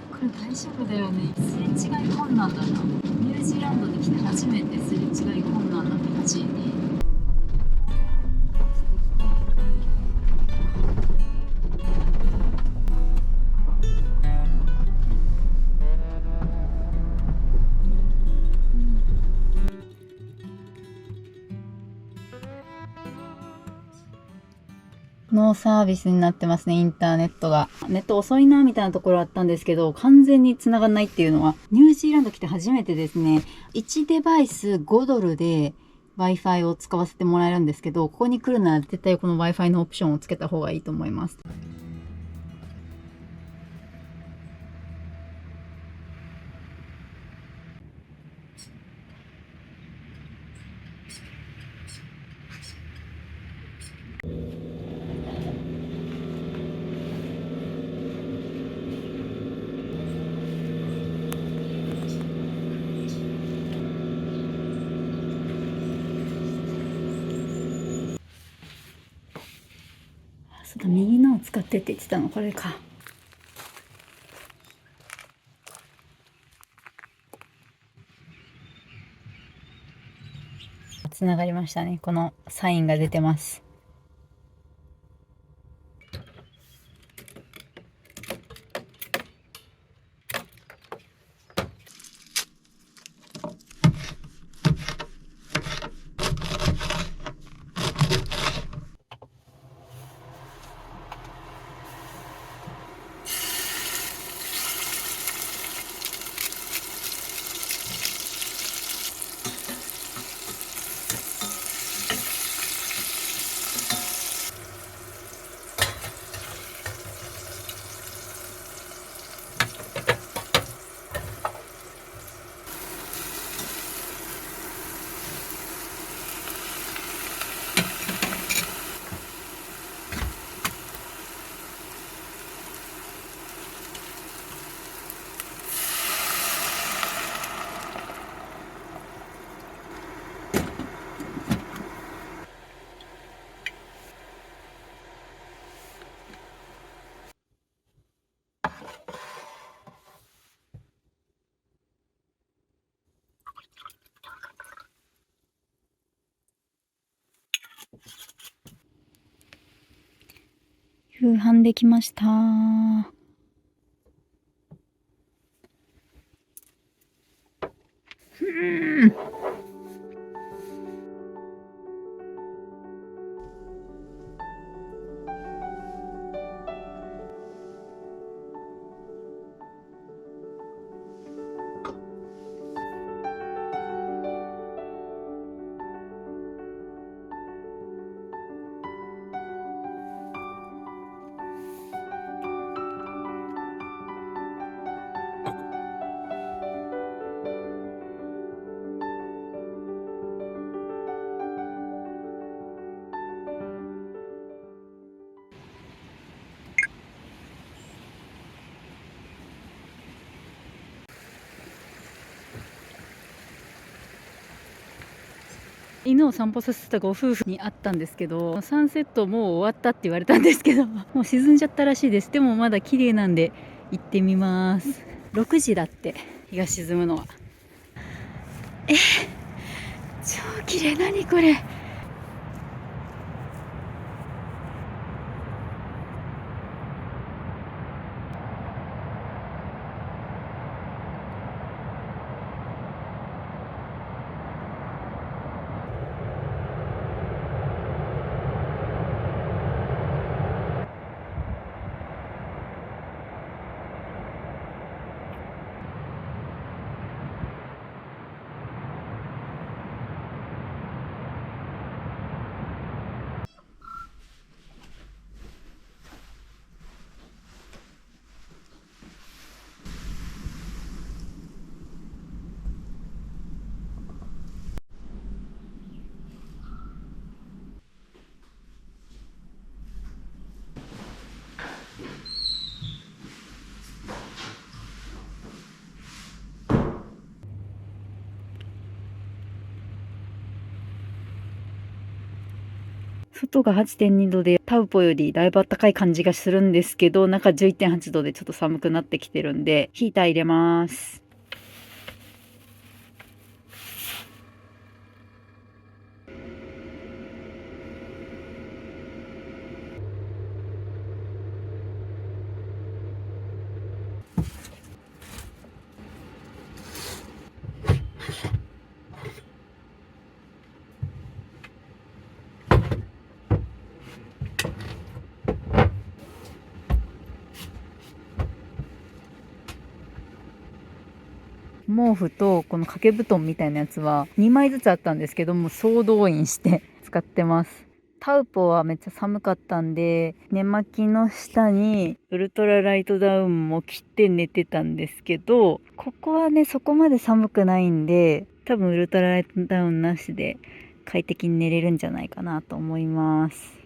これ大丈夫だよね。すれ違い困難だな。ニュージーランドに来て初めてすれ違い困難な道に。ノーサービスになってますね、インターネットが。ネット遅いなみたいなところあったんですけど、完全に繋がんないっていうのは、ニュージーランド来て初めてですね、1デバイス5ドルで Wi-Fi を使わせてもらえるんですけど、ここに来るなら絶対この Wi-Fi のオプションをつけた方がいいと思います。そうだ、右のを使ってって言ってたのこれか。つながりましたね。このサインが出てます。夕飯できました。犬を散歩させたご夫婦に会ったんですけど、サンセットもう終わったって言われたんですけど、もう沈んじゃったらしいです。でもまだ綺麗なんで行ってみます。6時だって、日が沈むのは。超綺麗。何これ。外が8.2度でタウポよりだいぶ暖かい感じがするんですけど、中11.8度でちょっと寒くなってきてるんで、ヒーター入れます。毛布とこの掛け布団みたいなやつは2枚ずつあったんですけども、総動員して使ってます。タウポはめっちゃ寒かったんで、寝巻きの下にウルトラライトダウンも着て寝てたんですけど、ここはねそこまで寒くないんで、多分ウルトラライトダウンなしで快適に寝れるんじゃないかなと思います。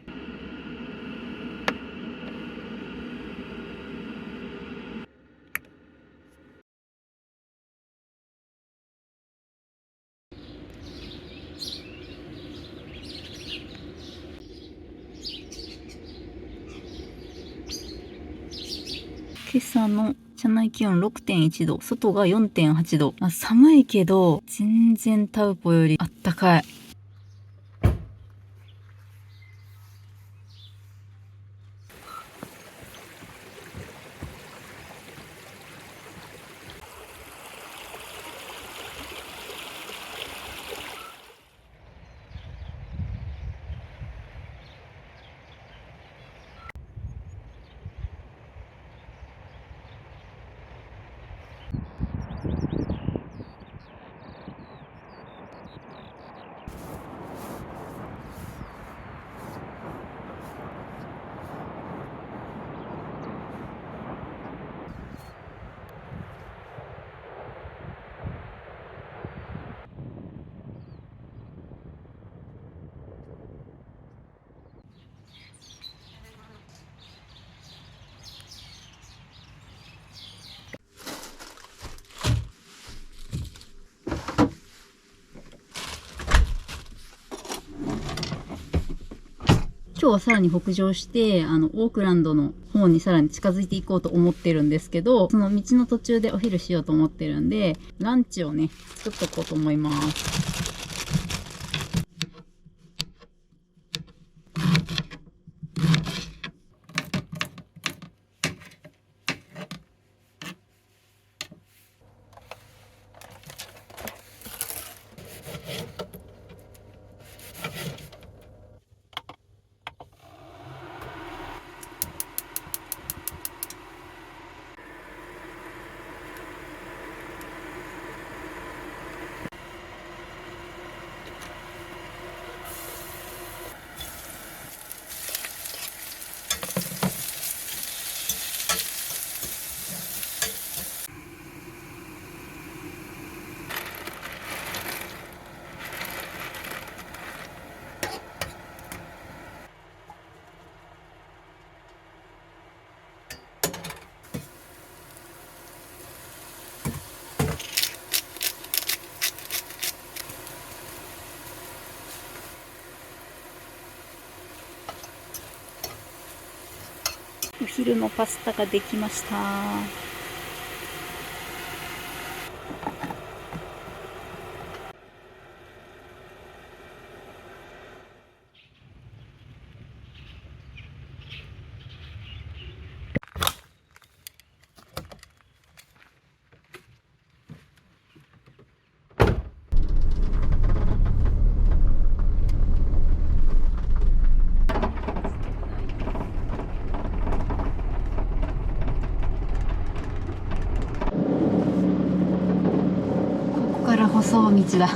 今朝の車内気温 6.1 度、外が 4.8 度。寒いけど、全然タウポよりあったかい。今日はさらに北上して、オークランドの方にさらに近づいていこうと思ってるんですけど、その道の途中でお昼しようと思ってるんで、ランチをね、作っとこうと思います。お昼のパスタができました。あ、そう道だ。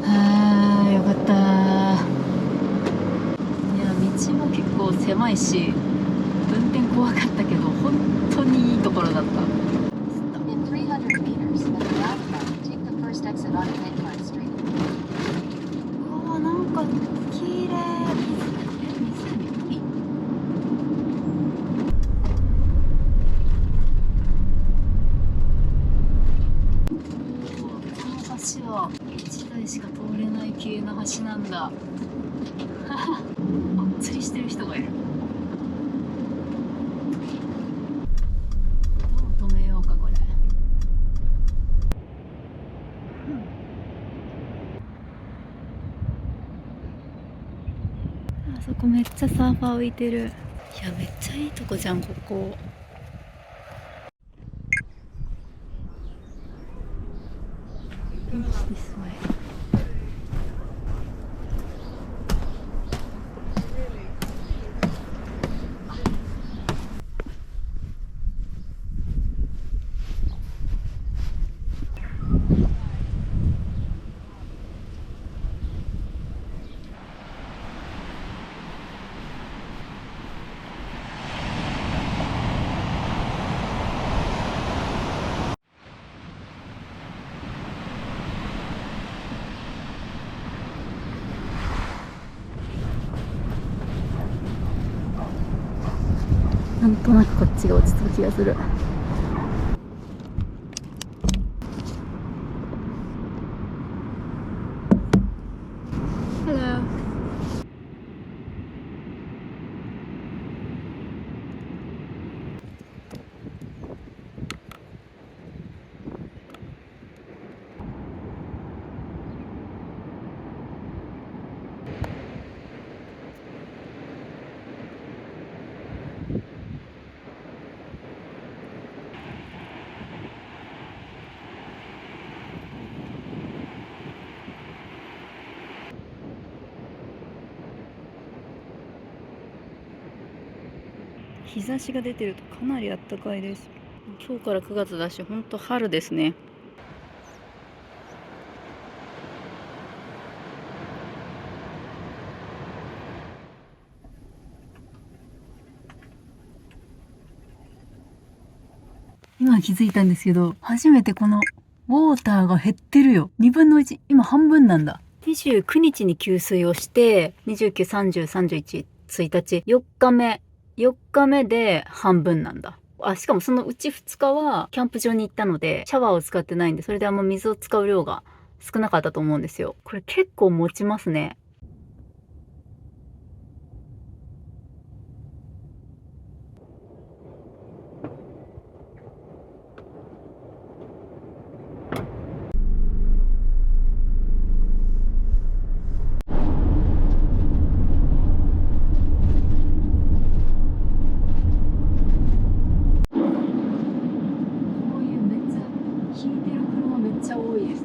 あーよかった。いや道も結構狭いし運転怖かったけど本当にいいところだった。 In 300 meters, at the roundabout, take the first exit onto Incline Street. うわなんか綺麗。湖海。この橋は1台しか通れない系の橋なんだ。あ、釣りしてる人がいる。どう止めようかこれ。あそこめっちゃサーファー浮いてる。いやめっちゃいいとこじゃんここ。This way.なんとなくこっちが落ち着く気がする。Hello. 日差しが出てるとかなり暖かいです。今日から9月だし、本当春ですね。今気づいたんですけど、初めてこのウォーターが減ってるよ。2分の1、今半分なんだ。29日に給水をして、29、30、31、1日、4日目で半分なんだ。あ、しかもそのうち2日はキャンプ場に行ったので、シャワーを使ってないんで、それであんま水を使う量が少なかったと思うんですよ。これ結構持ちますね。めっちゃ多いです。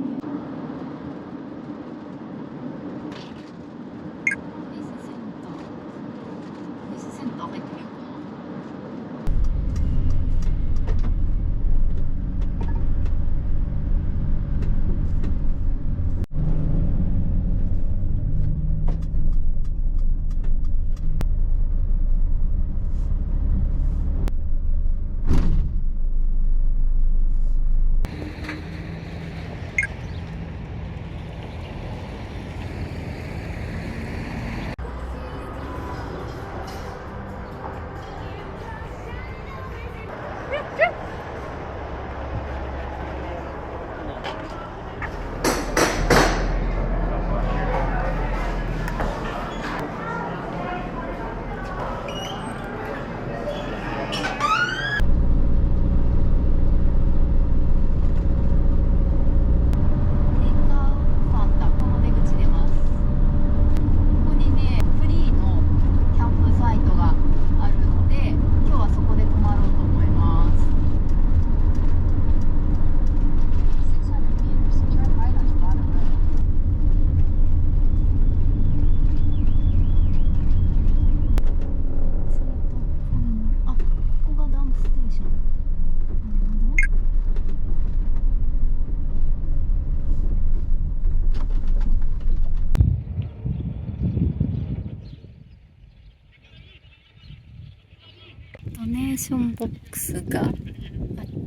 ドネーションボックスがあっ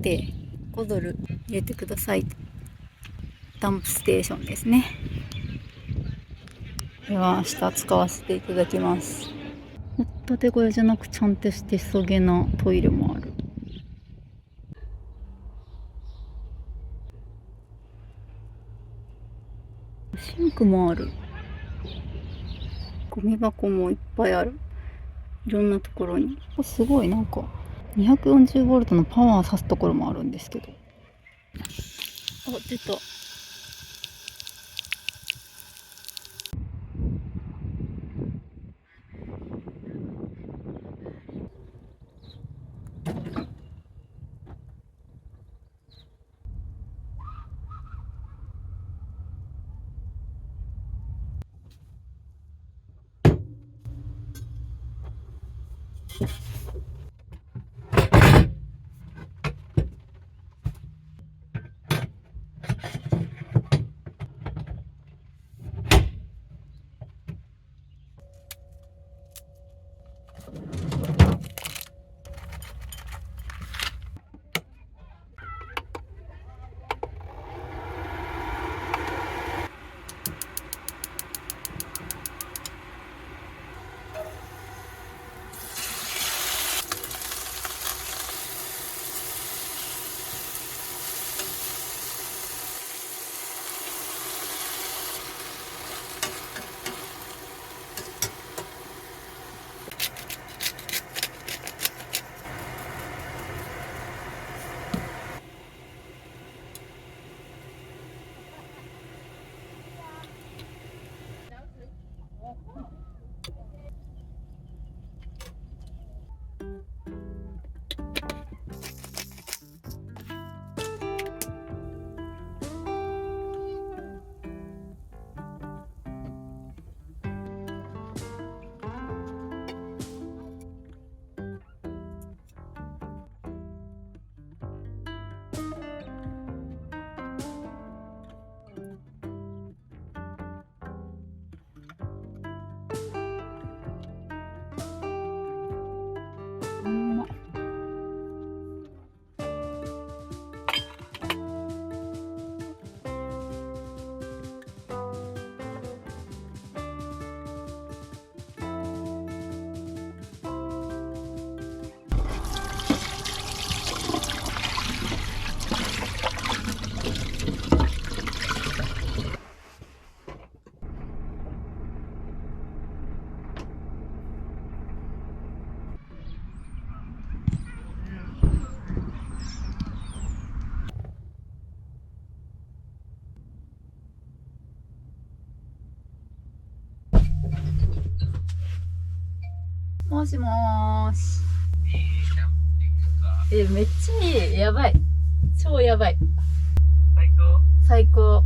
て5ドル入れてください。ダンプステーションですね。では明日使わせていただきます。掘ったて小屋じゃなくちゃんとしてそげなトイレもある。シンクもある。ゴミ箱もいっぱいある。いろんなところに。ここすごいなんか 240V のパワーさすところもあるんですけど。あ、出た。もしもーし。めっちゃいい。やばい。超やばい。最高。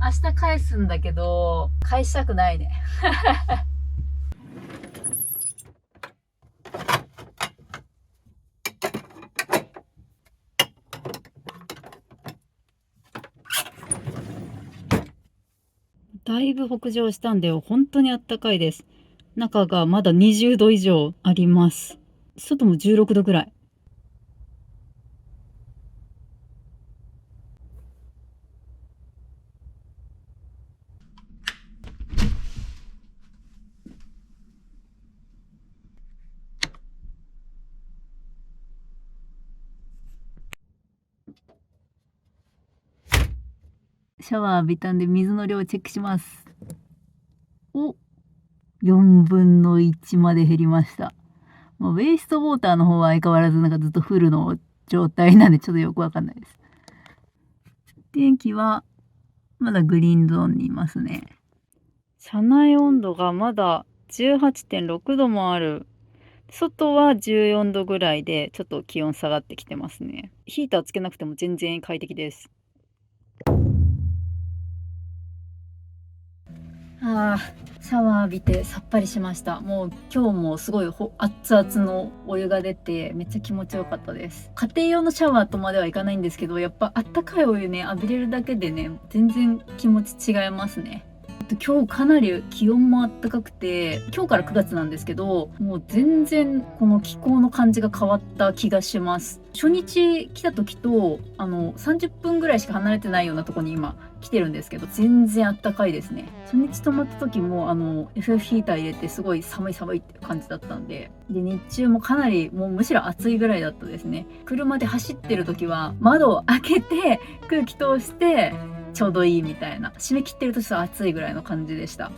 明日返すんだけど、返したくないね。だいぶ北上したんで、本当にあったかいです。中がまだ20度以上あります。外も16度ぐらい。シャワー浴びたんで水の量をチェックします。お、4分の1まで減りました。もうウェイストウォーターの方は相変わらずなんかずっとフルの状態なんでちょっとよくわかんないです。天気はまだグリーンゾーンにいますね。車内温度がまだ 18.6 度もある。外は14度ぐらいでちょっと気温下がってきてますね。ヒーターつけなくても全然快適です。シャワー浴びてさっぱりしました。もう今日もすごい熱々のお湯が出てめっちゃ気持ちよかったです。家庭用のシャワーとまではいかないんですけど、やっぱあったかいお湯ね浴びれるだけでね全然気持ち違いますね。今日かなり気温も暖かくて、今日から9月なんですけど、もう全然この気候の感じが変わった気がします。初日来た時と30分ぐらいしか離れてないようなとこに今来てるんですけど、全然暖かいですね。初日泊まった時もFF ヒーター入れてすごい寒い寒いって感じだったんで、日中もかなりもうむしろ暑いぐらいだったですね。車で走ってる時は窓を開けて空気通してちょうどいいみたいな、締め切ってるとちょっと暑いぐらいの感じでした。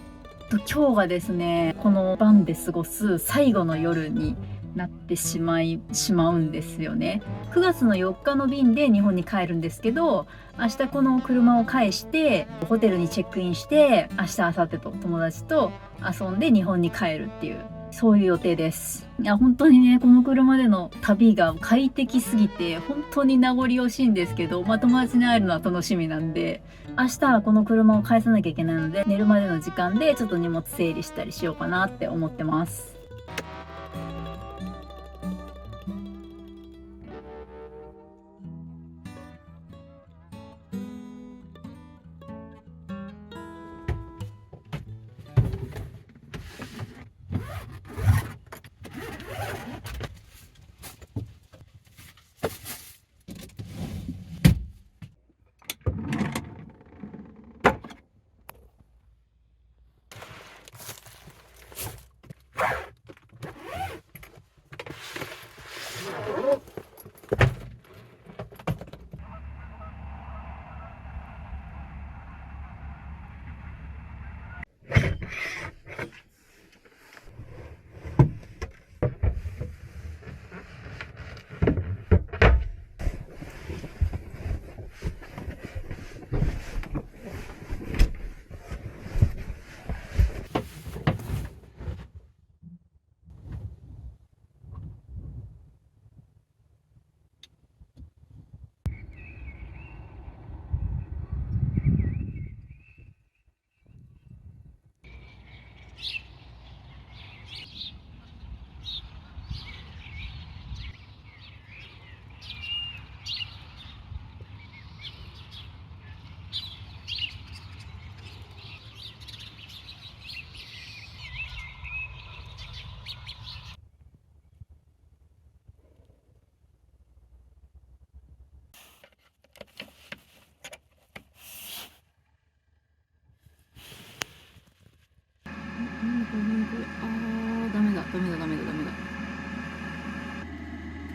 今日がですね、このバンで過ごす最後の夜になってしまうんですよね。9月の4日の便で日本に帰るんですけど、明日この車を返してホテルにチェックインして、明日明後日と友達と遊んで日本に帰るっていう、そういう予定です。いや本当にね、この車での旅が快適すぎて本当に名残惜しいんですけど、友達に会えるのは楽しみなんで、明日はこの車を返さなきゃいけないので、寝るまでの時間でちょっと荷物整理したりしようかなって思ってます。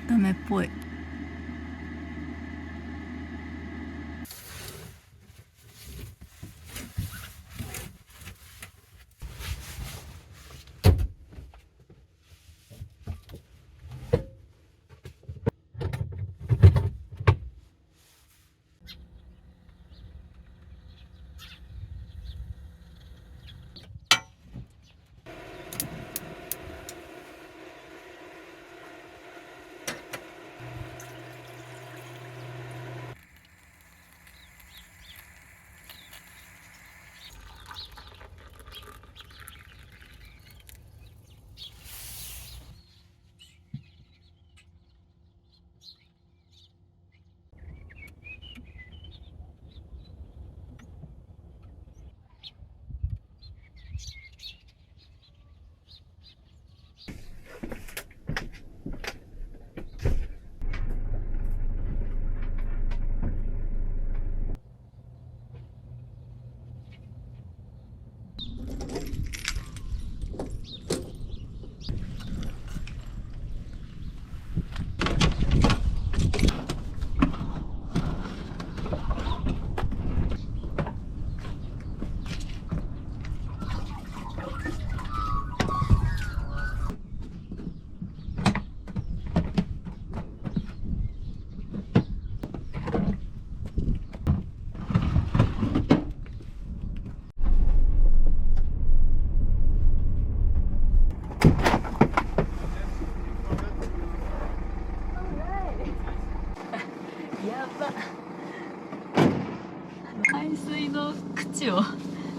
ダメっぽい。排水の口を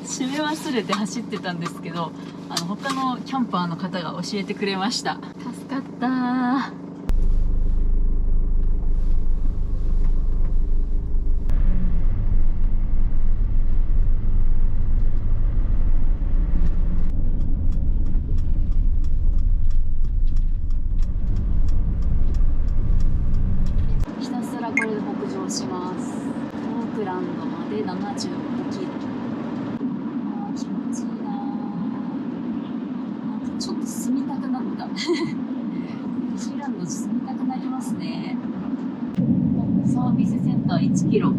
閉め忘れて走ってたんですけど、他のキャンパーの方が教えてくれました。助かったー。ンター1キロ。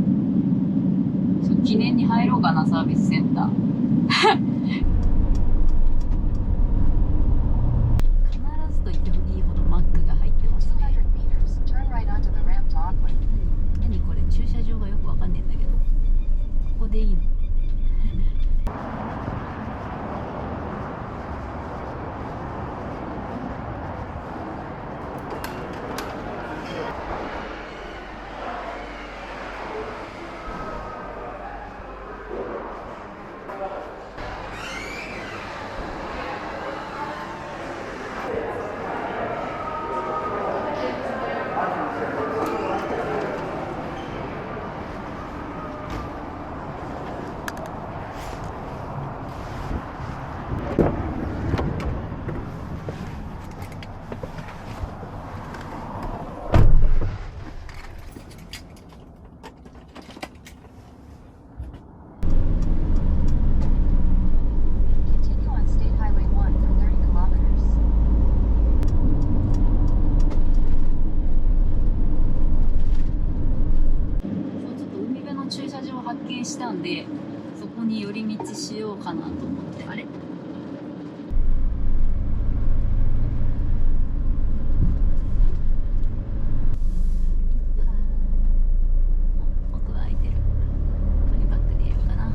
記念に入ろうかな、サービスセンター。必ずと言ってもいいほどマックが入ってますね。 200 meters, turn right onto the ramp to Auckland. 何これ、駐車場がよくわかんねえんだけど、ここでいいの？Continue on State Highway 1 for 30 kilometers. そう、ちょっと海辺の駐車場を発見したんで、そこに寄り道しようかなと思って。あれ、奥は開いてる。これバックでやるかな。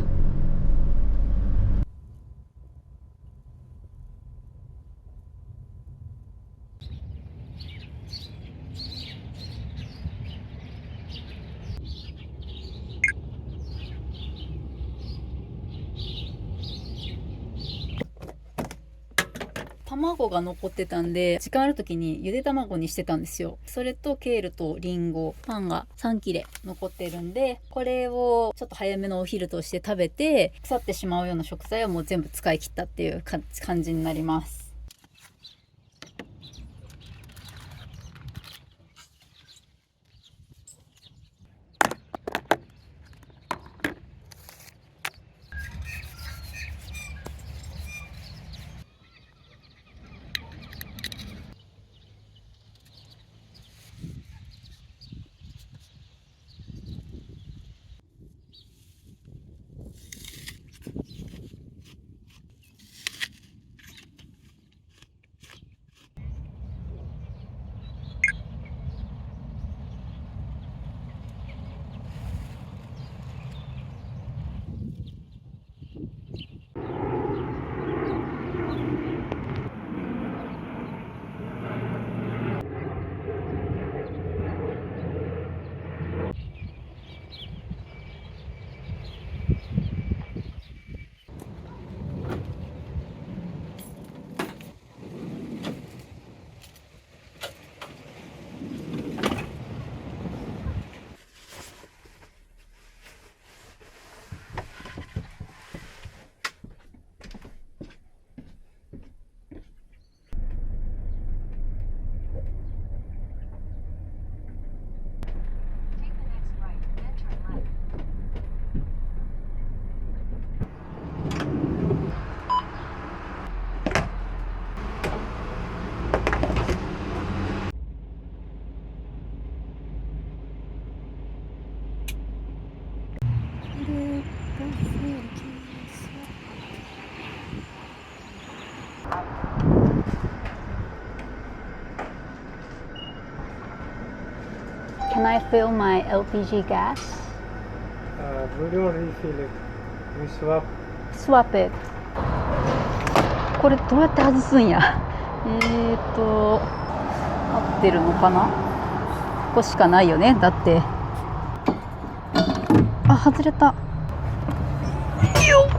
卵が残ってたんで、時間ある時にゆで卵にしてたんですよ。それとケールとリンゴ、パンが3切れ残ってるんで、これをちょっと早めのお昼として食べて、腐ってしまうような食材はもう全部使い切ったっていう感じになります。Take the next right, then turn left. Can I fill my LPG gas? We don't refill it. We swap. Swap it. これどうやって外すんや。合ってるのかな。ここしかないよね。だって。あ、外れた。よっ。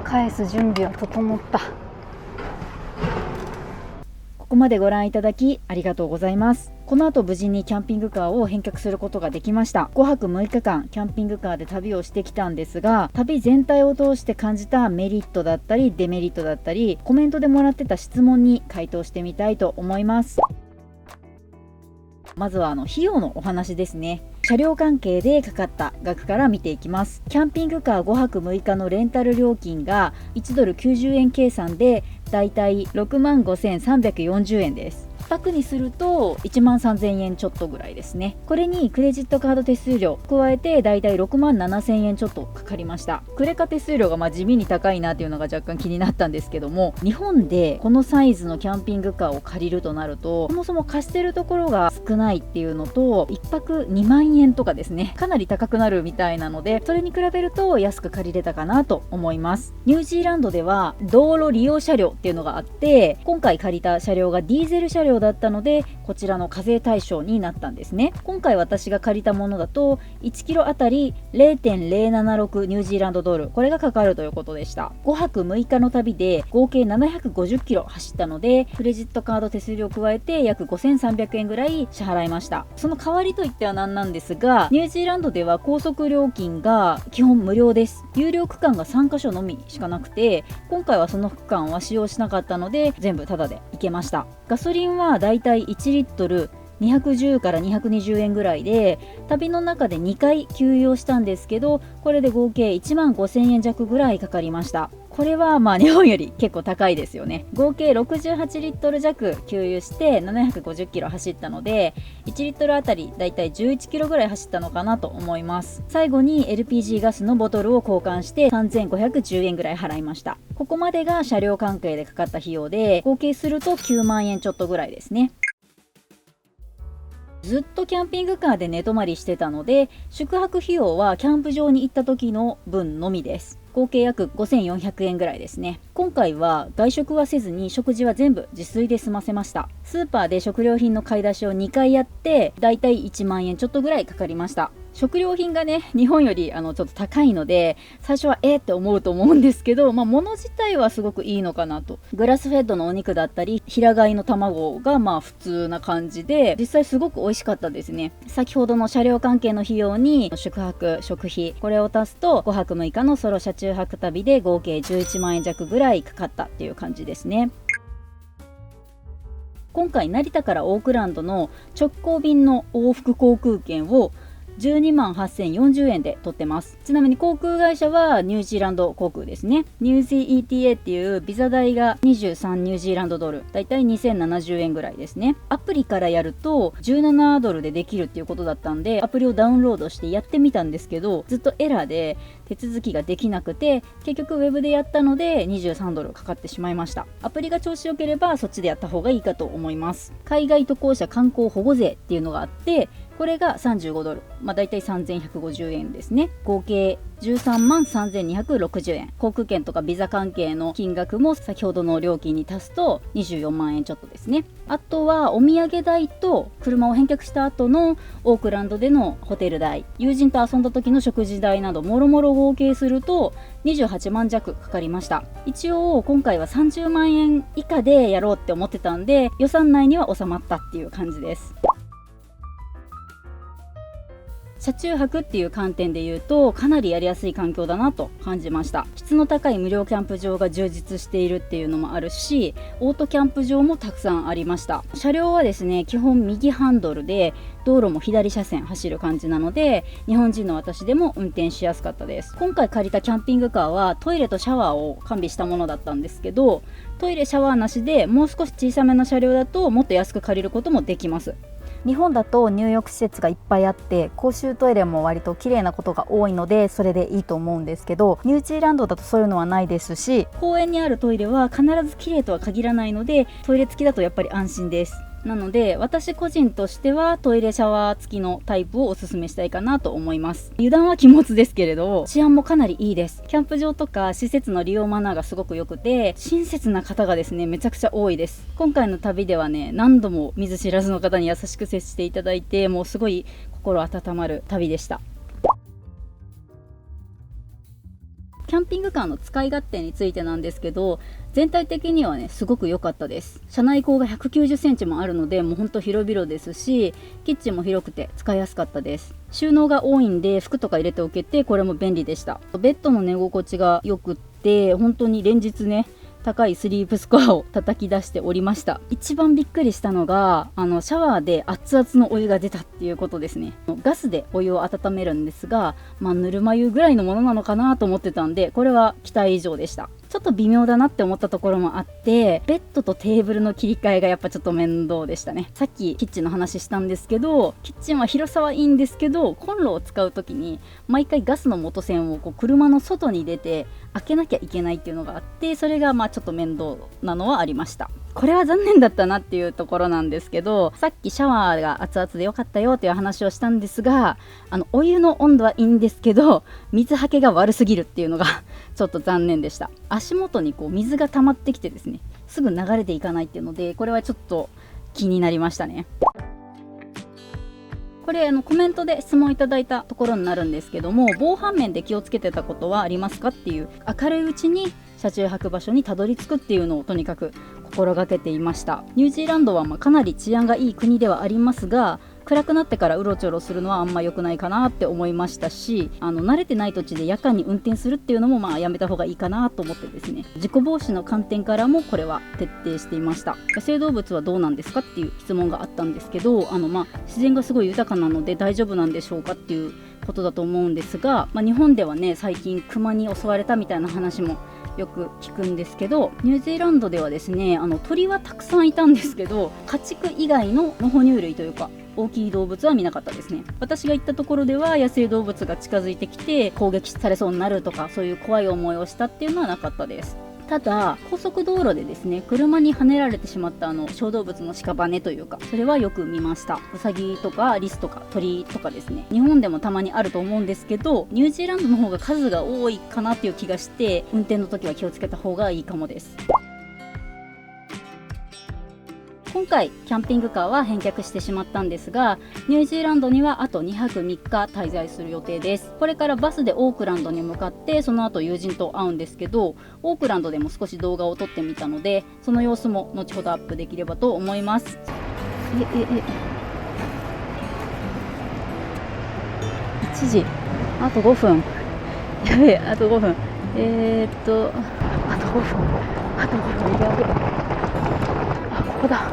返す準備は整った。こここまでご覧いただきありがとうございます。この後無事にキャンピングカーを返却することができました。5泊6日間キャンピングカーで旅をしてきたんですが、旅全体を通して感じたメリットだったりデメリットだったり、コメントでもらってた質問に回答してみたいと思います。まずは費用のお話ですね。車両関係でかかった額から見ていきます。キャンピングカー5泊6日のレンタル料金が1ドル90円計算でだいたい65,340円です。1泊にすると13,000円ちょっとぐらいですね。これにクレジットカード手数料加えてだいたい67,000円ちょっとかかりました。クレカ手数料が地味に高いなっていうのが若干気になったんですけども、日本でこのサイズのキャンピングカーを借りるとなると、そもそも貸してるところが少ないっていうのと、1泊2万円とかですね、かなり高くなるみたいなので、それに比べると安く借りれたかなと思います。ニュージーランドでは道路利用車両っていうのがあって、今回借りた車両がディーゼル車両だったので、こちらの課税対象になったんですね。今回私が借りたものだと1キロあたり 0.076 ニュージーランドドル、これがかかるということでした。5泊6日の旅で合計750キロ走ったので、クレジットカード手数料を加えて約5300円ぐらい支払いました。その代わりといってはなんなんですが、ニュージーランドでは高速料金が基本無料です。有料区間が3カ所のみしかなくて、今回はその区間は使用しなかったので全部タダで行けました。ガソリンはだいたい1リットル210から220円ぐらいで、旅の中で2回給油をしたんですけど、これで合計15,000円弱ぐらいかかりました。これは日本より結構高いですよね。合計68リットル弱給油して750キロ走ったので、1リットルあたりだいたい11キロぐらい走ったのかなと思います。最後に LPG ガスのボトルを交換して3,510円ぐらい払いました。ここまでが車両関係でかかった費用で、合計すると9万円ちょっとぐらいですね。ずっとキャンピングカーで寝泊まりしてたので、宿泊費用はキャンプ場に行った時の分のみです。合計約5,400円ぐらいですね。今回は外食はせずに食事は全部自炊で済ませました。スーパーで食料品の買い出しを2回やって、だいたい1万円ちょっとぐらいかかりました。食料品がね、日本よりちょっと高いので、最初はって思うと思うんですけど、物自体はすごくいいのかなと。グラスフェッドのお肉だったり、平飼いの卵が普通な感じで、実際すごく美味しかったですね。先ほどの車両関係の費用に宿泊、食費、これを足すと5泊6日のソロ車中泊旅で合計11万円弱ぐらいかかったっていう感じですね。今回成田からオークランドの直行便の往復航空券を128,040円で取ってます。ちなみに航空会社はニュージーランド航空ですね。ニュージー ETA っていうビザ代が23ニュージーランドドル、だいたい2,070円ぐらいですね。アプリからやると17ドルでできるっていうことだったんで、アプリをダウンロードしてやってみたんですけど、ずっとエラーで手続きができなくて、結局ウェブでやったので23ドルかかってしまいました。アプリが調子良ければそっちでやった方がいいかと思います。海外渡航者観光保護税っていうのがあって、これが35ドル、だいたい3,150円ですね。合計133,260円。航空券とかビザ関係の金額も先ほどの料金に足すと24万円ちょっとですね。あとはお土産代と車を返却した後のオークランドでのホテル代、友人と遊んだ時の食事代などもろもろ合計すると28万弱かかりました。一応今回は30万円以下でやろうって思ってたんで、予算内には収まったっていう感じです。車中泊っていう観点で言うと、かなりやりやすい環境だなと感じました。質の高い無料キャンプ場が充実しているっていうのもあるし、オートキャンプ場もたくさんありました。車両はですね、基本右ハンドルで、道路も左車線走る感じなので、日本人の私でも運転しやすかったです。今回借りたキャンピングカーはトイレとシャワーを完備したものだったんですけど、トイレシャワーなしでもう少し小さめの車両だともっと安く借りることもできます。日本だと入浴施設がいっぱいあって、公衆トイレも割と綺麗なことが多いので、それでいいと思うんですけど、ニュージーランドだとそういうのはないですし、公園にあるトイレは必ず綺麗とは限らないので、トイレ付きだとやっぱり安心です。なので私個人としてはトイレシャワー付きのタイプをおすすめしたいかなと思います。油断は禁物ですけれど、治安もかなりいいです。キャンプ場とか施設の利用マナーがすごく良くて、親切な方がですねめちゃくちゃ多いです。今回の旅ではね、何度も見ず知らずの方に優しく接していただいて、もうすごい心温まる旅でした。キキャンピングカーの使い勝手についてなんですけど、全体的にはねすごく良かったです。車内高が190センチもあるので、もうほんと広々ですし、キッチンも広くて使いやすかったです。収納が多いんで服とか入れておけて、これも便利でした。ベッドの寝心地が良くって、本当に連日ね高いスリープスコアを叩き出しておりました。一番びっくりしたのがシャワーで熱々のお湯が出たっていうことですね。ガスでお湯を温めるんですが、ぬるま湯ぐらいのものなのかなと思ってたんで、これは期待以上でした。ちょっと微妙だなって思ったところもあって、ベッドとテーブルの切り替えがやっぱちょっと面倒でしたね。さっきキッチンの話したんですけど、キッチンは広さはいいんですけど、コンロを使う時に毎回ガスの元栓を車の外に出て開けなきゃいけないっていうのがあって、それがちょっと面倒なのはありました。これは残念だったなっていうところなんですけど、さっきシャワーが熱々で良かったよっていう話をしたんですが、お湯の温度はいいんですけど、水はけが悪すぎるっていうのがちょっと残念でした。足元に水が溜まってきてですね、すぐ流れていかないっていうので、これはちょっと気になりましたね。これコメントで質問いただいたところになるんですけども、防犯面で気をつけてたことはありますかっていう、明るいうちに車中泊場所にたどり着くっていうのをとにかく心がけていました。ニュージーランドはかなり治安がいい国ではありますが、暗くなってからうろちょろするのはあんま良くないかなって思いましたし、慣れてない土地で夜間に運転するっていうのもやめた方がいいかなと思ってですね、事故防止の観点からもこれは徹底していました。野生動物はどうなんですかっていう質問があったんですけど、自然がすごい豊かなので大丈夫なんでしょうかっていうことだと思うんですが、日本ではね最近クマに襲われたみたいな話もよく聞くんですけど、ニュージーランドではですね鳥はたくさんいたんですけど、家畜以外の哺乳類というか大きい動物は見なかったですね。私が行ったところでは野生動物が近づいてきて攻撃されそうになるとか、そういう怖い思いをしたっていうのはなかったです。ただ高速道路でですね車にはねられてしまった小動物の屍というか、それはよく見ました。ウサギとかリスとか鳥とかですね、日本でもたまにあると思うんですけど、ニュージーランドの方が数が多いかなっていう気がして、運転の時は気をつけた方がいいかもです。今回キャンピングカーは返却してしまったんですが、ニュージーランドにはあと2泊3日滞在する予定です。これからバスでオークランドに向かって、その後友人と会うんですけど、オークランドでも少し動画を撮ってみたので、その様子も後ほどアップできればと思います。1時あと5分、やべえ、あと5分、あと5分、やべえ、ここだ。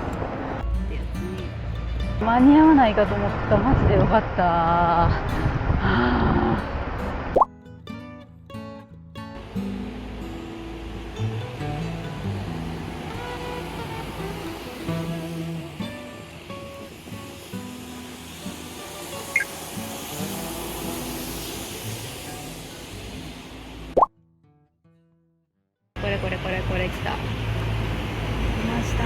間に合わないかと思った。マジでよかった。これ来た。来ました。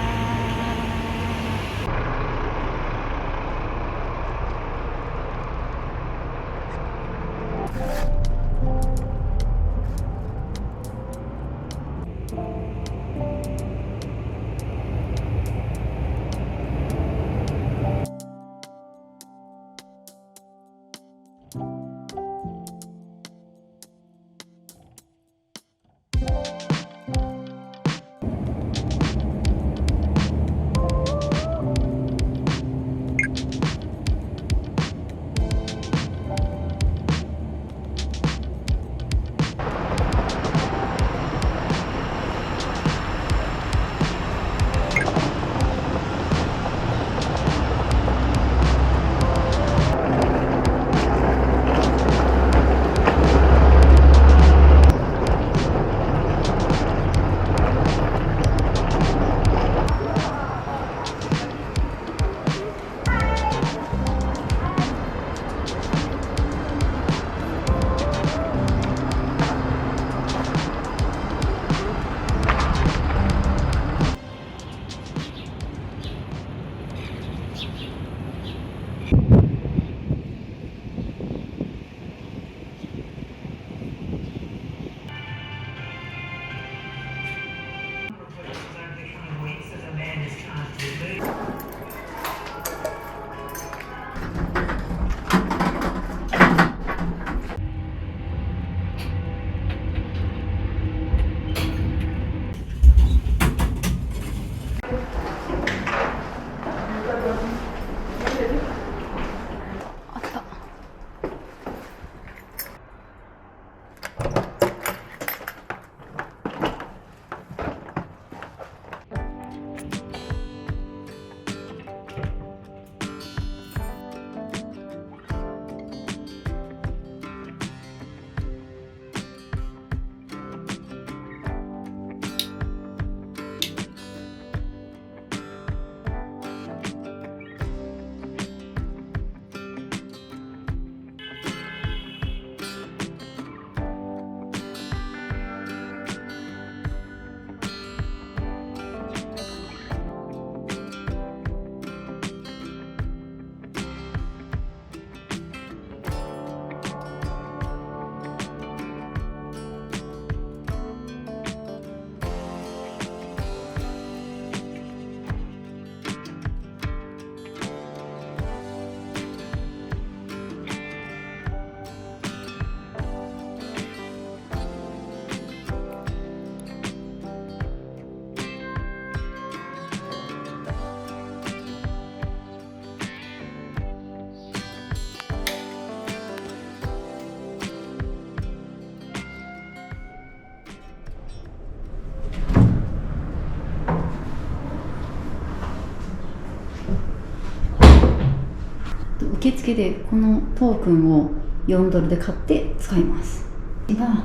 付でこのトークンを4ドルで買って使います。これが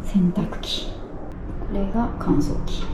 洗濯機、これが乾燥機。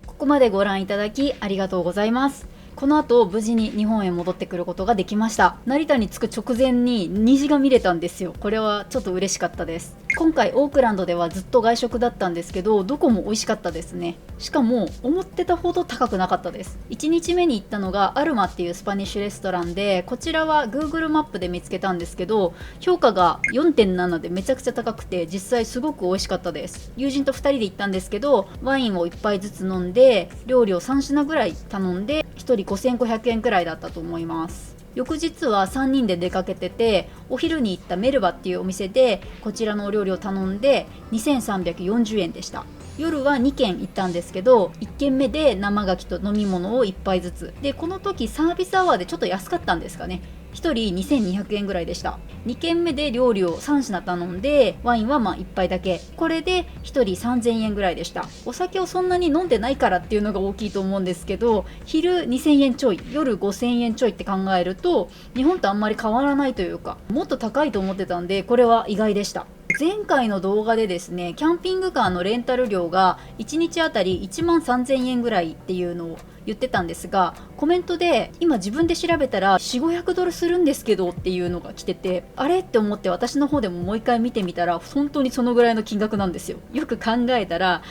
ここまでご覧いただきありがとうございます。この後無事に日本へ戻ってくることができました。成田に着く直前に虹が見れたんですよ。これはちょっと嬉しかったです。今回オークランドではずっと外食だったんですけど、どこも美味しかったですね。しかも思ってたほど高くなかったです。1日目に行ったのがアルマっていうスパニッシュレストランで、こちらは Google マップで見つけたんですけど、評価が 4.7 でめちゃくちゃ高くて、実際すごく美味しかったです。友人と2人で行ったんですけど、ワインを1杯ずつ飲んで料理を3品ぐらい頼んで1人5500円くらいだったと思います。翌日は3人で出かけてて、お昼に行ったメルバっていうお店でこちらのお料理を頼んで2340円でした。夜は2軒行ったんですけど、1軒目で生牡蠣と飲み物を1杯ずつで、この時サービスアワーでちょっと安かったんですかね。1人2200円ぐらいでした。2軒目で料理を3品頼んで、ワインは1杯だけ、これで1人3000円ぐらいでした。お酒をそんなに飲んでないからっていうのが大きいと思うんですけど、昼2000円ちょい、夜5000円ちょいって考えると日本とあんまり変わらないというか、もっと高いと思ってたんで、これは意外でした。前回の動画でですね、キャンピングカーのレンタル料が1日あたり1万3000円ぐらいっていうのを言ってたんですが、コメントで今自分で調べたら400〜500ドルするんですけどっていうのが来てて、あれって思って私の方でももう一回見てみたら本当にそのぐらいの金額なんですよ。よく考えたら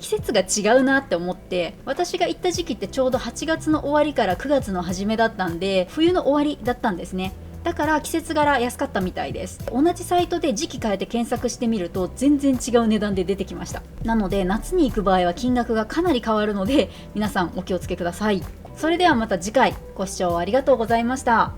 季節が違うなって思って、私が行った時期ってちょうど8月の終わりから9月の初めだったんで、冬の終わりだったんですね。だから季節柄安かったみたいです。同じサイトで時期変えて検索してみると全然違う値段で出てきました。なので夏に行く場合は金額がかなり変わるので、皆さんお気をつけください。それではまた次回、ご視聴ありがとうございました。